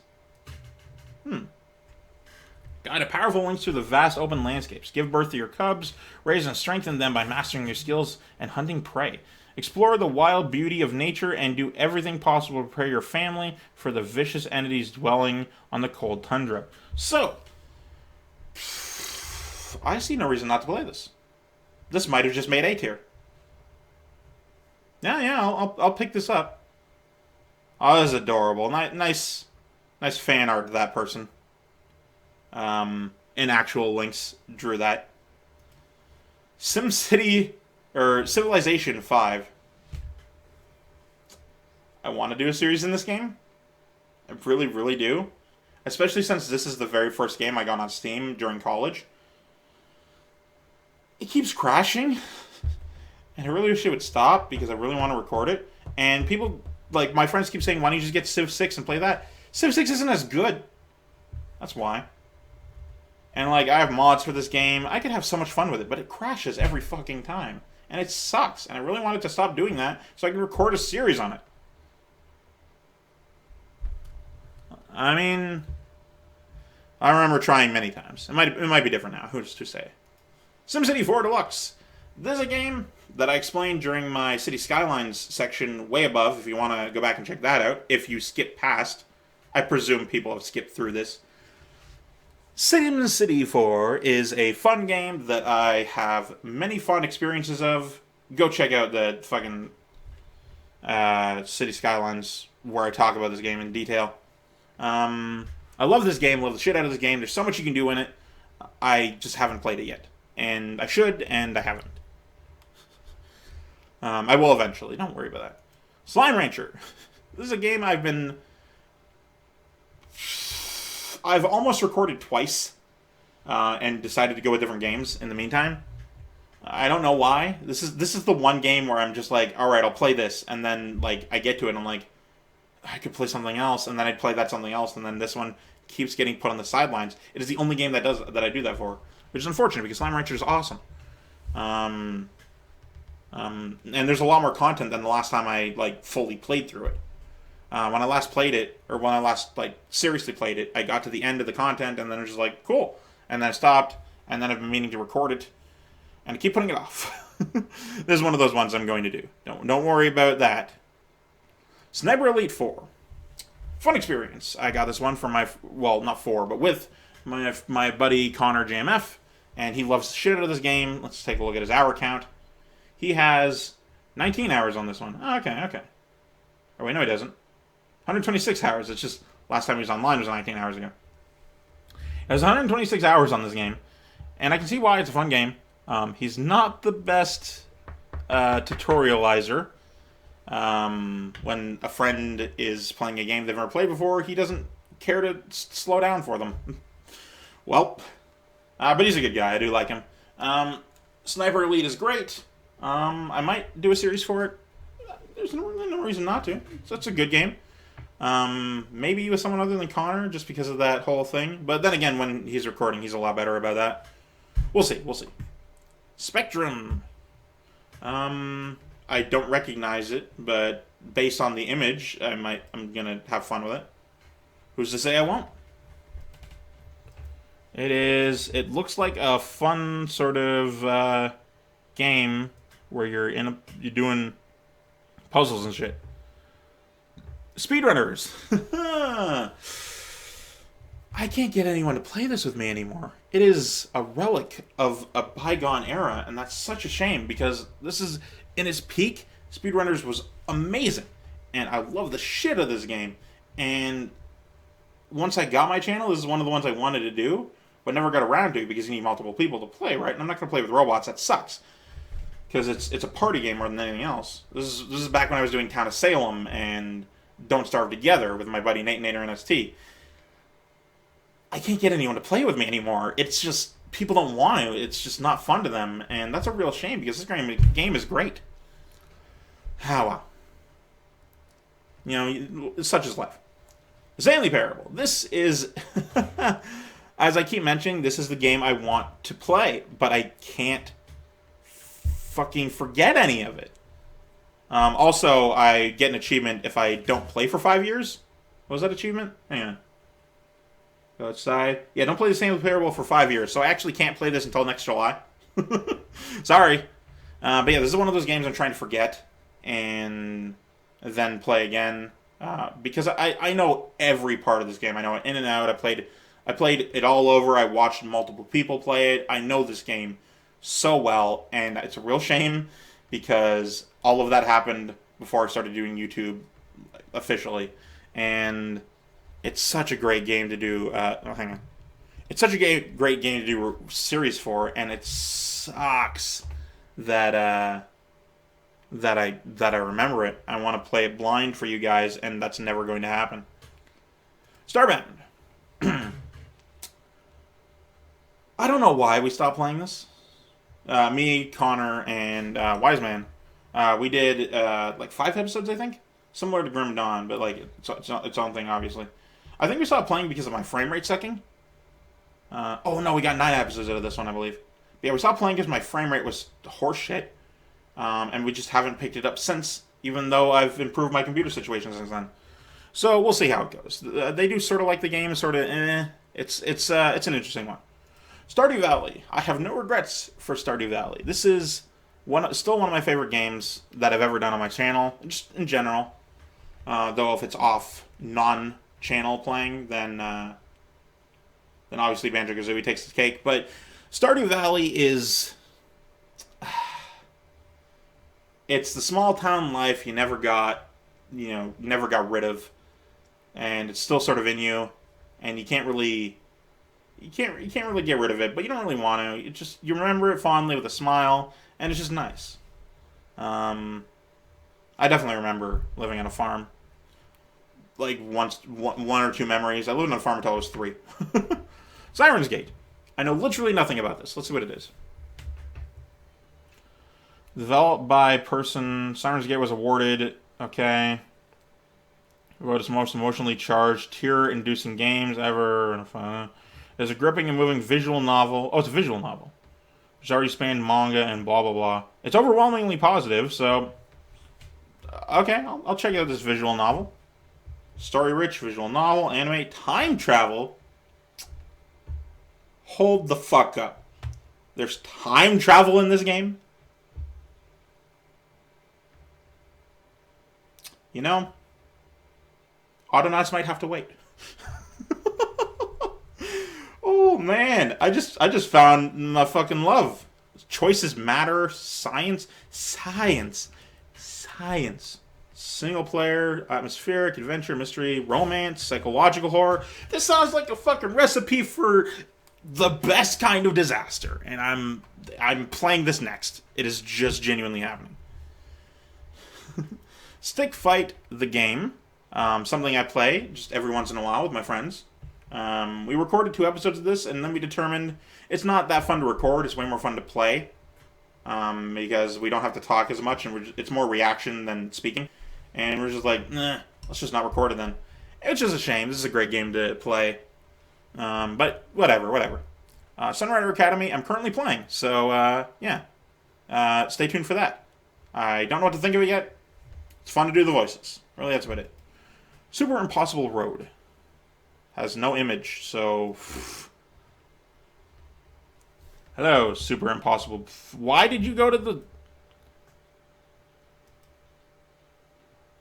Guide a powerful links through the vast open landscapes. Give birth to your cubs. Raise and strengthen them by mastering your skills and hunting prey. Explore the wild beauty of nature and do everything possible to prepare your family for the vicious entities dwelling on the cold tundra. So, I see no reason not to play this. This might have just made A tier. Yeah, I'll pick this up. Oh, this is adorable. Nice fan art of that person. In actual links drew that. SimCity, or Civilization 5. I want to do a series in this game. I really, really do. Especially since this is the very first game I got on Steam during college. It keeps crashing. And I really wish it would stop because I really want to record it. And people, like, my friends keep saying, why don't you just get Civ 6 and play that? Civ 6 isn't as good. That's why. And, like, I have mods for this game. I could have so much fun with it, but it crashes every fucking time. And it sucks. And I really wanted to stop doing that so I can record a series on it. I mean, I remember trying many times. It might be different now. Who's to say? SimCity 4 Deluxe. This is a game that I explained during my City Skylines section way above, if you want to go back and check that out. If you skip past, I presume people have skipped through this. SimCity 4 is a fun game that I have many fun experiences of. Go check out the fucking City Skylines where I talk about this game in detail. I love this game, love the shit out of this game. There's so much you can do in it. I just haven't played it yet. And I should, and I haven't. I will eventually. Don't worry about that. Slime Rancher. This is a game I've almost recorded twice. And decided to go with different games in the meantime. I don't know why. This is the one game where I'm just like, alright, I'll play this. And then, like, I get to it and I'm like, I could play something else. And then I'd play that something else. And then this one keeps getting put on the sidelines. It is the only game that I do that for. Which is unfortunate because Slime Rancher is awesome. And there's a lot more content than the last time I, like, fully played through it. When I last played it, or when I last, like, seriously played it, I got to the end of the content and then it was just like, cool. And then I stopped, and then I've been meaning to record it, and I keep putting it off. This is one of those ones I'm going to do. Don't worry about that. Sniper Elite 4. Fun experience. I got this one for my, well, not for, but with my buddy Connor JMF, and he loves the shit out of this game. Let's take a look at his hour count. He has 19 hours on this one. Oh, okay. Oh, wait, no, he doesn't. 126 hours. It's just last time he was online was 19 hours ago. He has 126 hours on this game, and I can see why it's a fun game. He's not the best tutorializer. When a friend is playing a game they've never played before, he doesn't care to slow down for them. Well, but he's a good guy. I do like him. Sniper Elite is great. I might do a series for it. There's no reason not to. So it's a good game. Maybe with someone other than Connor, just because of that whole thing. But then again, when he's recording, he's a lot better about that. We'll see. Spectrum. I don't recognize it, but based on the image, I'm gonna have fun with it. Who's to say I won't? It looks like a fun sort of game where you're doing puzzles and shit. Speedrunners. I can't get anyone to play this with me anymore. It is a relic of a bygone era, and that's such a shame because this is in its peak. Speedrunners was amazing, and I love the shit of this game. And once I got my channel, this is one of the ones I wanted to do, but never got around to because you need multiple people to play, right? And I'm not going to play with robots. That sucks. Because it's a party game more than anything else. This is back when I was doing Town of Salem and Don't Starve Together with my buddy Nate Nader and ST. I can't get anyone to play with me anymore. It's just, people don't want to. It's just not fun to them. And that's a real shame because this game is great. Ah, well. You know, such is life. Stanley Parable. This is, as I keep mentioning, this is the game I want to play. But I can't fucking forget any of it. Also, I get an achievement if I don't play for 5 years. What was that achievement? Hang on. Go outside. Yeah, don't play the Stanley Parable for 5 years. So I actually can't play this until next July. Sorry. But yeah, this is one of those games I'm trying to forget and then play again. Because I know every part of this game. I know it in and out. I played it all over. I watched multiple people play it. I know this game so well, and it's a real shame because all of that happened before I started doing YouTube officially, and it's such a great game to do. Hang on, it's such a great game to do a series for, and it sucks that I remember it. I want to play it blind for you guys, and that's never going to happen. Starbound. I don't know why we stopped playing this. Me, Connor, and Wiseman. We did like 5 episodes, I think, similar to Grim Dawn, but like it's its own thing, obviously. I think we stopped playing because of my frame rate sucking. Oh no, we got 9 episodes out of this one, I believe. But yeah, we stopped playing because my frame rate was horse shit, and we just haven't picked it up since. Even though I've improved my computer situation since then, so we'll see how it goes. They do sort of like the game, sort of. It's an interesting one. Stardew Valley. I have no regrets for Stardew Valley. This is still one of my favorite games that I've ever done on my channel, just in general. Though if it's off non-channel playing, then obviously Banjo-Kazooie takes the cake. But Stardew Valley is... It's the small town life you never got rid of. And it's still sort of in you. And you can't really get rid of it, but you don't really want to. You remember it fondly with a smile, and it's just nice. I definitely remember living on a farm. Like one or two memories. I lived on a farm until I was 3. Siren's Gate. I know literally nothing about this. Let's see what it is. Developed by person. Siren's Gate was awarded. Okay. Wrote its most emotionally charged, tear-inducing games ever. It's a gripping and moving visual novel. Oh, it's a visual novel. It's already spanned manga and blah, blah, blah. It's overwhelmingly positive, so... Okay, I'll check out this visual novel. Story-rich visual novel, anime, time travel. Hold the fuck up. There's time travel in this game? You know, Autonauts might have to wait. Oh man, I just found my fucking love. Choices matter. Science. Single player, atmospheric, adventure, mystery, romance, psychological horror. This sounds like a fucking recipe for the best kind of disaster, and I'm playing this next. It is just genuinely happening. Stick Fight the game, something I play just every once in a while with my friends. We recorded 2 episodes of this, and then we determined it's not that fun to record. It's way more fun to play, because we don't have to talk as much, and it's more reaction than speaking. And we're just like, nah, let's just not record it then. It's just a shame. This is a great game to play. But whatever. Sunrider Academy, I'm currently playing. So, yeah. Stay tuned for that. I don't know what to think of it yet. It's fun to do the voices. Really, that's about it. Super Impossible Road. Has no image, so... Hello, Super Impossible. Why did you go to the...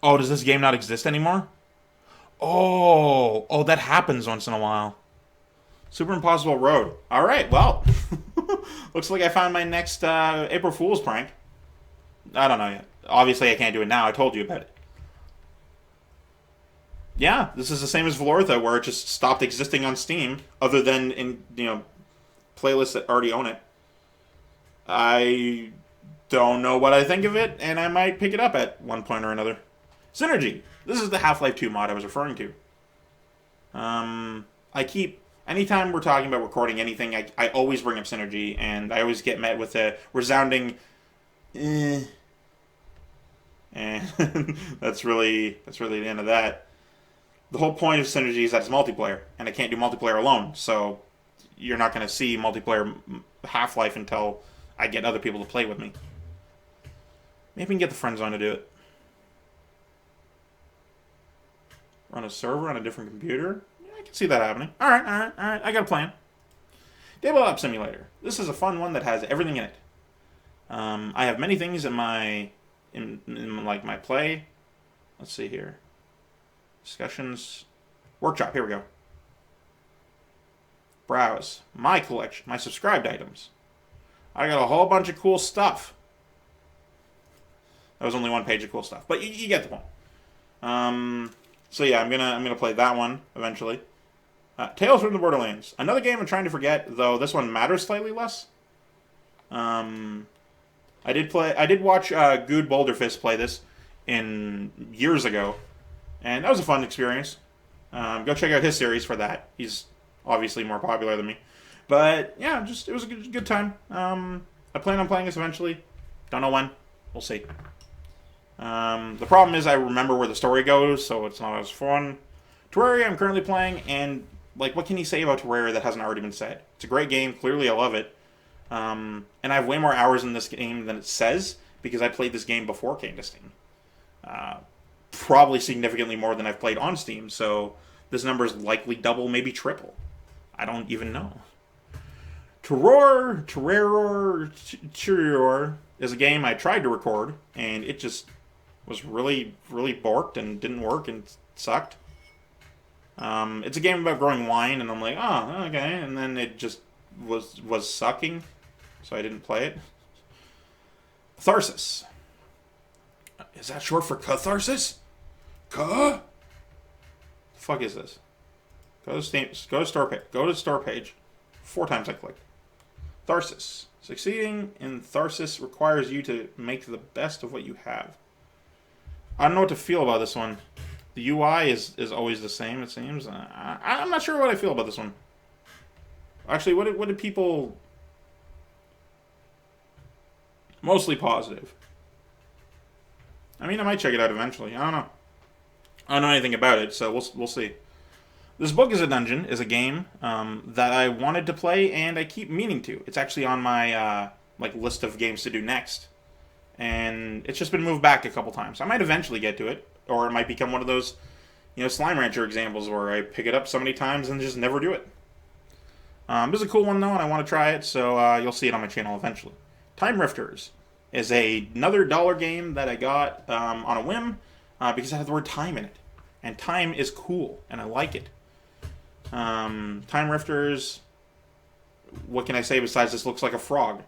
Oh, does this game not exist anymore? Oh, that happens once in a while. Super Impossible Road. Alright, well. Looks like I found my next April Fool's prank. I don't know yet. Obviously, I can't do it now. I told you about it. Yeah, this is the same as Valortha, where it just stopped existing on Steam, other than in, playlists that already own it. I don't know what I think of it, and I might pick it up at one point or another. Synergy. This is the Half-Life 2 mod I was referring to. Anytime we're talking about recording anything, I always bring up Synergy, and I always get met with a resounding, And that's really the end of that. The whole point of Synergy is that it's multiplayer, and I can't do multiplayer alone, so you're not going to see multiplayer Half-Life until I get other people to play with me. Maybe we can get the friends on to do it. Run a server on a different computer? Yeah, I can see that happening. Alright, I got a plan. Tabletop Simulator. This is a fun one that has everything in it. I have many things in my my play. Let's see here. Discussions. Workshop, here we go. Browse. My collection. My subscribed items. I got a whole bunch of cool stuff. That was only one page of cool stuff, but you get the point. So yeah, I'm gonna play that one eventually. Tales from the Borderlands. Another game I'm trying to forget, though this one matters slightly less. I did watch Good Boulderfist play this years ago, and that was a fun experience. Go check out his series for that. He's obviously more popular than me. But yeah, it was a good time. I plan on playing this eventually. Don't know when. We'll see. The problem is I remember where the story goes, so it's not as fun. Terraria I'm currently playing, and what can you say about Terraria that hasn't already been said? It's a great game. Clearly I love it. And I have way more hours in this game than it says, because I played this game before it came to Steam. Probably significantly more than I've played on Steam, so this number is likely double, maybe triple. I don't even know. Terror is a game I tried to record, and it just was really, really borked and didn't work and sucked. It's a game about growing wine, and I'm like, oh, okay, and then it just was sucking, so I didn't play it. Catharsis. Is that short for catharsis? The fuck is this? Go to Steam. Go to store page. 4 times I clicked. Tharsis. Succeeding in Tharsis requires you to make the best of what you have. I don't know what to feel about this one. The UI is always the same, it seems. I'm not sure what I feel about this one. Actually, what did people... Mostly positive. I mean, I might check it out eventually. I don't know. I don't know anything about it, so we'll see. This Book is a Dungeon is a game that I wanted to play, and I keep meaning to. It's actually on my list of games to do next. And it's just been moved back a couple times. I might eventually get to it, or it might become one of those, Slime Rancher examples where I pick it up so many times and just never do it. This is a cool one, though, and I want to try it, so you'll see it on my channel eventually. Time Rifters is another dollar game that I got on a whim because it had the word time in it. And time is cool, and I like it. Time Rifters, what can I say besides this looks like a frog?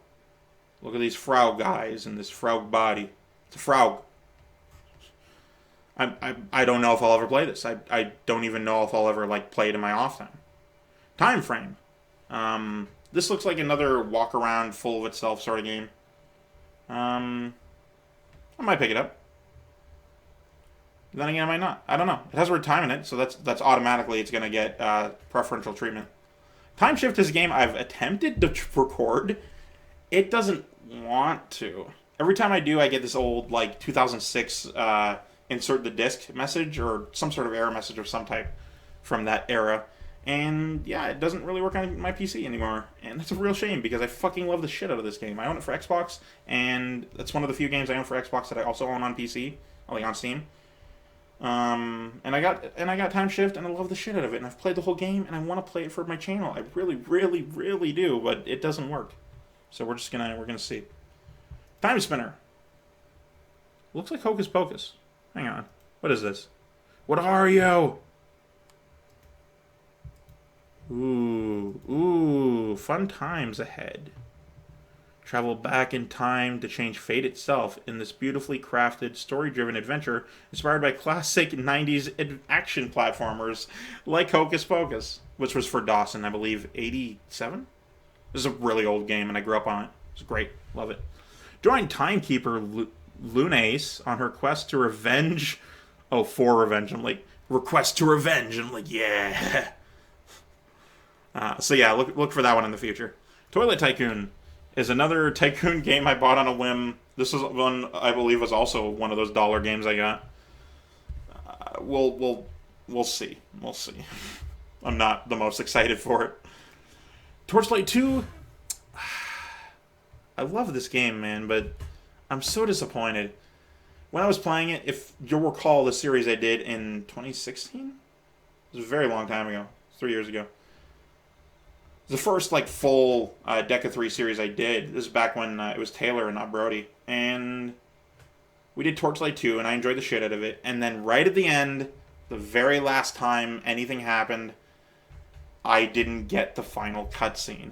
Look at these frog guys and this frog body. It's a frog. I don't know if I'll ever play this. I don't even know if I'll ever like play it in my off time. Time frame. This looks like another walk around full of itself sort of game. I might pick it up. Then again, I might not. I don't know. It has word time in it, so that's automatically it's going to get preferential treatment. Time Shift is a game I've attempted to record. It doesn't want to. Every time I do, I get this old like 2006 insert the disc message or some sort of error message of some type from that era. And yeah, it doesn't really work on my PC anymore. And that's a real shame because I fucking love the shit out of this game. I own it for Xbox, and that's one of the few games I own for Xbox that I also own on PC, like on Steam. And I got Time Shift, and I love the shit out of it. And I've played the whole game, and I want to play it for my channel. I really, really, really do, but it doesn't work. So we're gonna see. Time Spinner. Looks like Hocus Pocus. Hang on. What is this? What are you? Ooh, fun times ahead. Travel back in time to change fate itself in this beautifully crafted, story-driven adventure inspired by classic 90s action platformers like Hocus Pocus, which was for DOS in, I believe, 87? This is a really old game, and I grew up on it. It's great. Love it. Join timekeeper Lunace on her quest to revenge... Oh, for revenge. I'm like, request to revenge. I'm like, yeah. So yeah, look for that one in the future. Toilet Tycoon is another tycoon game I bought on a whim. This is one I believe was also one of those dollar games I got. We'll see. We'll see. I'm not the most excited for it. Torchlight 2. I love this game, man, but I'm so disappointed. When I was playing it, if you'll recall the series I did in 2016, it was a very long time ago, 3 years ago. The first like full Deca 3 series I did. This is back when it was Taylor and not Brody. And we did Torchlight 2, and I enjoyed the shit out of it. And then right at the end, the very last time anything happened, I didn't get the final cutscene.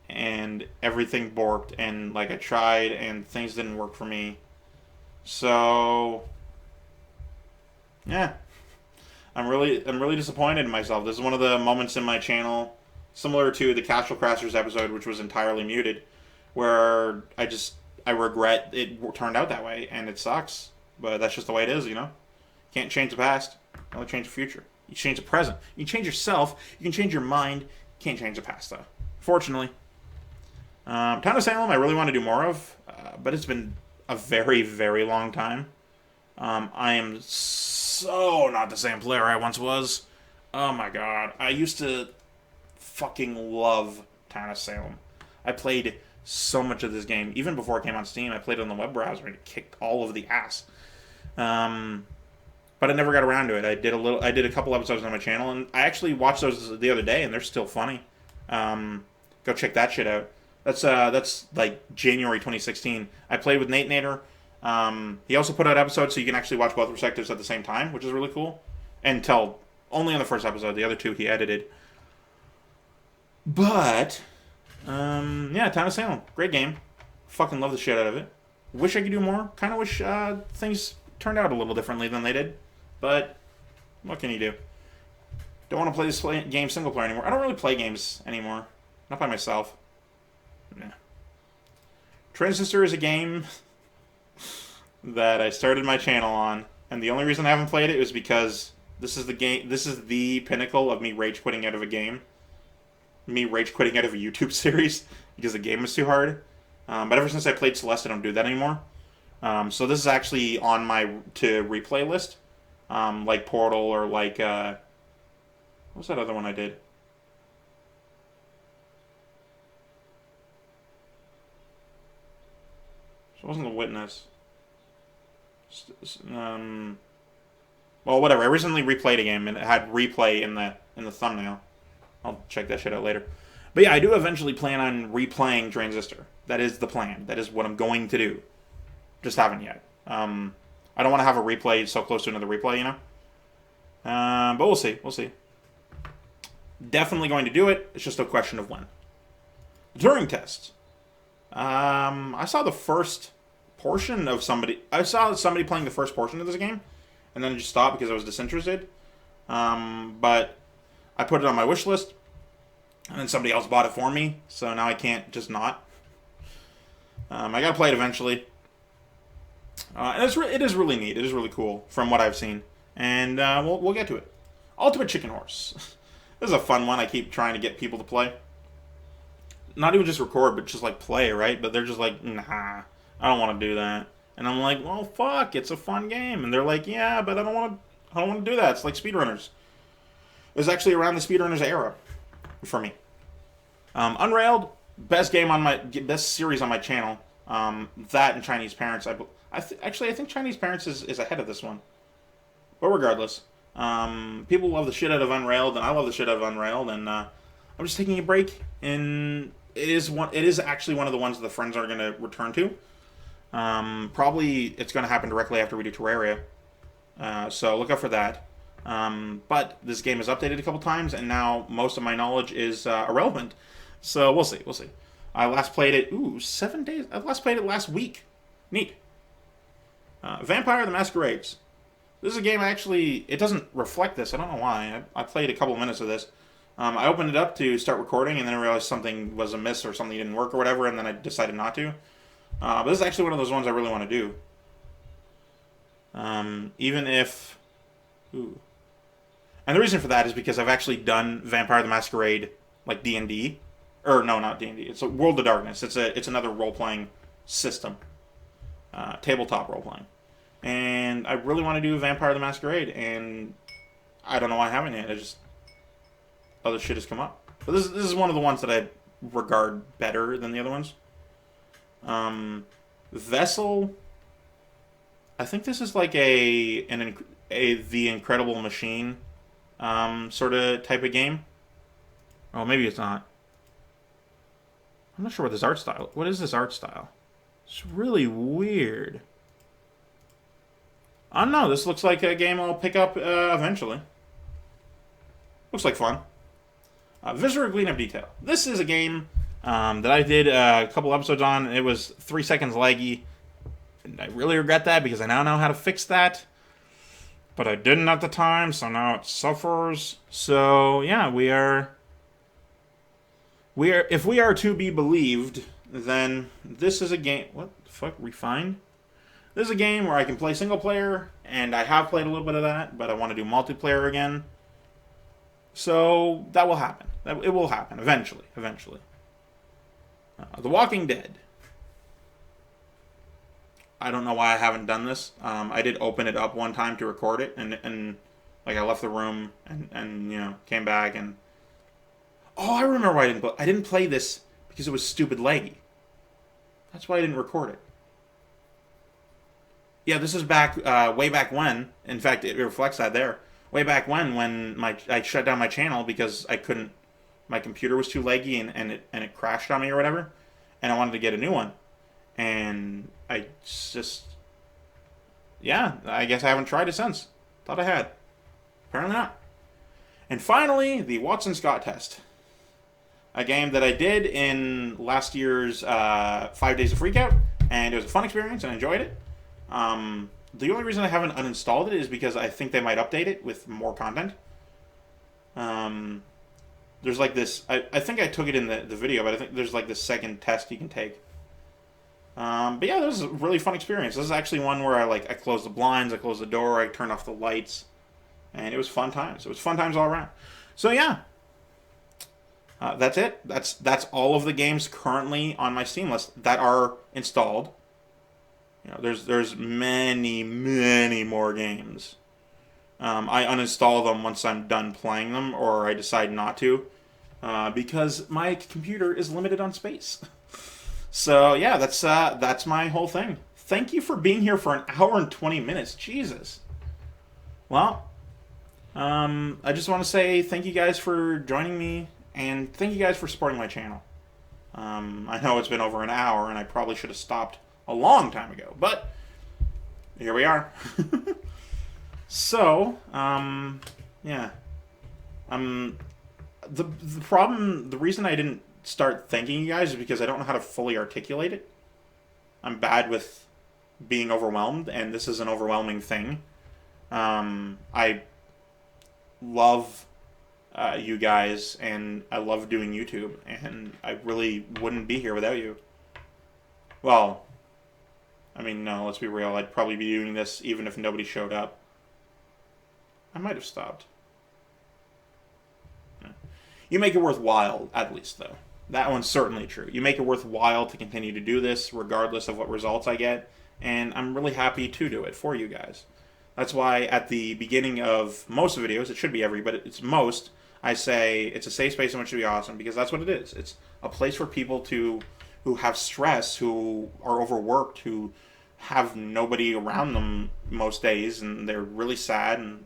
And everything borked, and like I tried, and things didn't work for me. So yeah. I'm really disappointed in myself. This is one of the moments in my channel, similar to the Casual Crashers episode, which was entirely muted, where I regret it turned out that way, and it sucks. But that's just the way it is, you know? Can't change the past, only change the future. You change the present. You can change yourself, you can change your mind, can't change the past, though. Fortunately. Town of Salem I really want to do more of, but it's been a very, very long time. I am so not the same player I once was. Oh my god. I used to fucking love Town of Salem. I played so much of this game. Even before it came on Steam, I played it on the web browser and it kicked all of the ass. But I never got around to it. I did a couple episodes on my channel, and I actually watched those the other day, and they're still funny. Go check that shit out. That's like January 2016. I played with Nate Nader. He also put out episodes so you can actually watch both perspectives at the same time, which is really cool. Until only on the first episode. The other two he edited. But yeah, Town of Salem, great game. Fucking love the shit out of it. Wish I could do more. Kind of wish things turned out a little differently than they did. But what can you do? Don't want to play this game single player anymore. I don't really play games anymore. Not by myself. Yeah. Transistor is a game that I started my channel on, and the only reason I haven't played it was because this is the pinnacle of me rage quitting out of a game. Me rage quitting out of a YouTube series because the game was too hard. But ever since I played Celeste, I don't do that anymore. So this is actually on my to replay list. Like Portal or like what's that other one I did? So it wasn't The Witness. Well, whatever. I recently replayed a game and it had replay in the thumbnail. I'll check that shit out later. But yeah, I do eventually plan on replaying Transistor. That is the plan. That is what I'm going to do. Just haven't yet. I don't want to have a replay so close to another replay, you know? But we'll see. We'll see. Definitely going to do it. It's just a question of when. During tests, I saw the first portion of somebody. I saw somebody playing the first portion of this game, and then I just stopped because I was disinterested. But I put it on my wish list, and then somebody else bought it for me, so now I can't just not. I gotta play it eventually. And it is really neat. It is really cool from what I've seen, and we'll get to it. Ultimate Chicken Horse. This is a fun one. I keep trying to get people to play. Not even just record, but just like play, right? But they're just like, nah, I don't want to do that. And I'm like, well, fuck, it's a fun game. And they're like, yeah, but I don't want to do that. It's like speedrunners. It was actually around the speedrunners era for me. Unrailed, best series on my channel. That and Chinese Parents. I think Chinese Parents is ahead of this one. But regardless, people love the shit out of Unrailed, and I love the shit out of Unrailed, and I'm just taking a break. And it is actually one of the ones that the friends are going to return to. Probably it's going to happen directly after we do Terraria. So look out for that. But this game is updated a couple times, and now most of my knowledge is irrelevant. So we'll see. I last played it, 7 days. I last played it last week. Neat. Vampire the Masquerades. This is a game it doesn't reflect this. I don't know why. I played a couple minutes of this. I opened it up to start recording, and then I realized something was amiss or something didn't work or whatever, and then I decided not to. But this is actually one of those ones I really want to do. Even if... Ooh. And the reason for that is because I've actually done Vampire the Masquerade, like D&D. Or, no, not D&D. It's a World of Darkness. It's another role-playing system. Tabletop role-playing. And I really want to do Vampire the Masquerade, and I don't know why I haven't yet. Other shit has come up. But this is one of the ones that I regard better than the other ones. Vessel. I think this is like the Incredible Machine sort of type of game. Oh, maybe it's not. I'm not sure what this art style. What is this art style? It's really weird. I don't know. This looks like a game I'll pick up eventually. Looks like fun. Visceral Glean of Detail. This is a game that I did a couple episodes on. It was 3 seconds laggy. And I really regret that because I now know how to fix that. But I didn't at the time, so now it suffers. So, yeah, we are... If we are to be believed, then this is a game... What the fuck? Refined? This is a game where I can play single player, and I have played a little bit of that, but I want to do multiplayer again. So, that will happen. It will happen, eventually. The Walking Dead. I don't know why I haven't done this. I did open it up one time to record it, and like I left the room and came back and... Oh, I remember why I didn't play this because it was stupid laggy. That's why I didn't record it. Yeah, this is way back when. In fact, it reflects that there. Way back when I shut down my channel because I couldn't... My computer was too laggy and it crashed on me or whatever. And I wanted to get a new one. And I just... Yeah, I guess I haven't tried it since. Thought I had. Apparently not. And finally, the Watson Scott test. A game that I did in last year's 5 Days of Freakout. And it was a fun experience and I enjoyed it. The only reason I haven't uninstalled it is because I think they might update it with more content. There's like this... I think I took it in the video, but I think there's like this second test you can take. But yeah, this is a really fun experience. This is actually one where I closed the blinds, I closed the door, I turned off the lights. And it was fun times. It was fun times all around. So yeah. That's it. That's all of the games currently on my Steam list that are installed. There's many more games. I uninstall them once I'm done playing them, or I decide not to, because my computer is limited on space. So yeah, that's my whole thing. Thank you for being here for an hour and 20 minutes. Jesus. Well, I just want to say thank you guys for joining me, and thank you guys for supporting my channel. I know it's been over an hour, and I probably should have stopped a long time ago, but here we are. So, yeah. The reason I didn't start thanking you guys is because I don't know how to fully articulate it. I'm bad with being overwhelmed, and this is an overwhelming thing. I love you guys, and I love doing YouTube, and I really wouldn't be here without you. Well, I mean, no, let's be real. I'd probably be doing this even if nobody showed up. I might have stopped. You make it worthwhile, at least, though. That one's certainly true. You make it worthwhile to continue to do this, regardless of what results I get, and I'm really happy to do it for you guys. That's why at the beginning of most videos, it should be every, but it's most, I say it's a safe space in which to be awesome, because that's what it is. It's a place for people who have stress, who are overworked, who have nobody around them most days, and they're really sad, and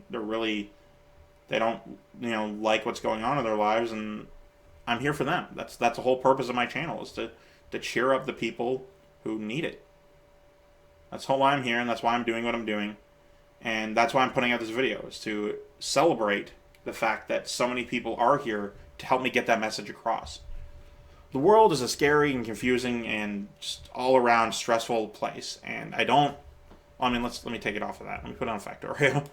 they don't, like what's going on in their lives, and I'm here for them. That's the whole purpose of my channel, is to cheer up the people who need it. That's why I'm here, and that's why I'm doing what I'm doing. And that's why I'm putting out this video, is to celebrate the fact that so many people are here to help me get that message across. The world is a scary and confusing and just all around stressful place. And let me take it off of that. Let me put on Factorio.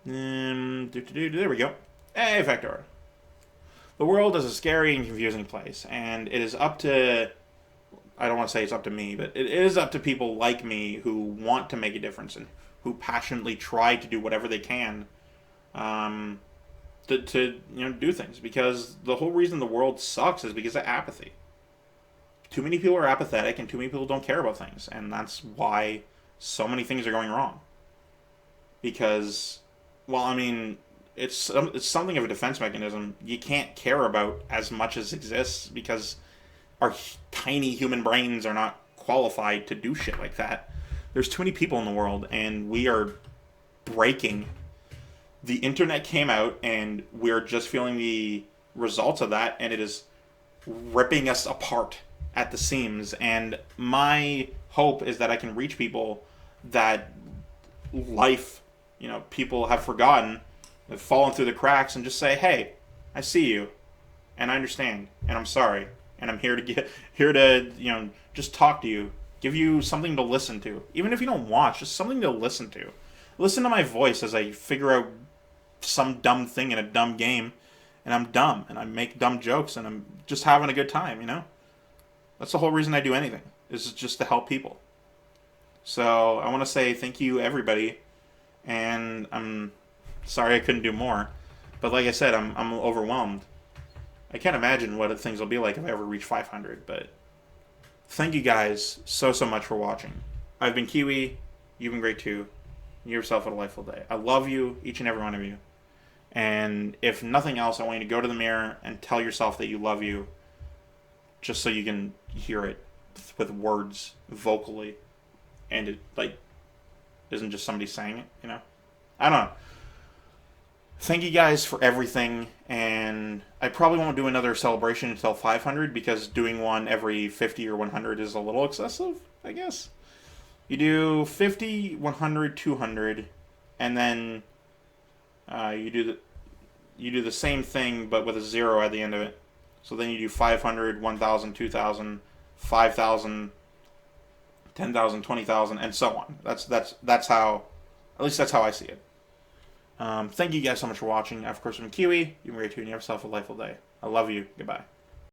There we go. Hey, Factorio. The world is a scary and confusing place, and it is up to, I don't want to say it's up to me, but it is up to people like me who want to make a difference and who passionately try to do whatever they can to do things. Because the whole reason the world sucks is because of apathy. Too many people are apathetic, and too many people don't care about things, and that's why so many things are going wrong. Because, well, I mean, it's something of a defense mechanism. You can't care about as much as exists because our tiny human brains are not qualified to do shit like that. There's too many people in the world, and we are breaking. The internet came out, and we're just feeling the results of that, and it is ripping us apart at the seams. And my hope is that I can reach people that people have forgotten, have fallen through the cracks, and just say, hey, I see you, and I understand, and I'm sorry, and I'm here to just talk to you, give you something to listen to. Even if you don't watch, just something to listen to. Listen to my voice as I figure out some dumb thing in a dumb game, and I'm dumb, and I make dumb jokes, and I'm just having a good time, That's the whole reason I do anything, is just to help people. So I want to say thank you, everybody, and I'm sorry I couldn't do more. But like I said, I'm overwhelmed. I can't imagine what things will be like if I ever reach 500, but thank you guys so much for watching. I've been Keywii, you've been great too. You yourself have a delightful day. I love you, each and every one of you. And if nothing else, I want you to go to the mirror and tell yourself that you love you, just so you can hear it with words, vocally, and it isn't just somebody saying it, I don't know. Thank you guys for everything, and I probably won't do another celebration until 500, because doing one every 50 or 100 is a little excessive, I guess. You do 50, 100, 200, and then you do the same thing but with a 0 at the end of it. So then you do 500, 1,000, 2,000, 5,000, 10,000, 20,000, and so on. That's how, at least that's how I see it. Thank you guys so much for watching. Of course, I'm Keywii. You've been great too, and you have yourself a delightful day. I love you. Goodbye.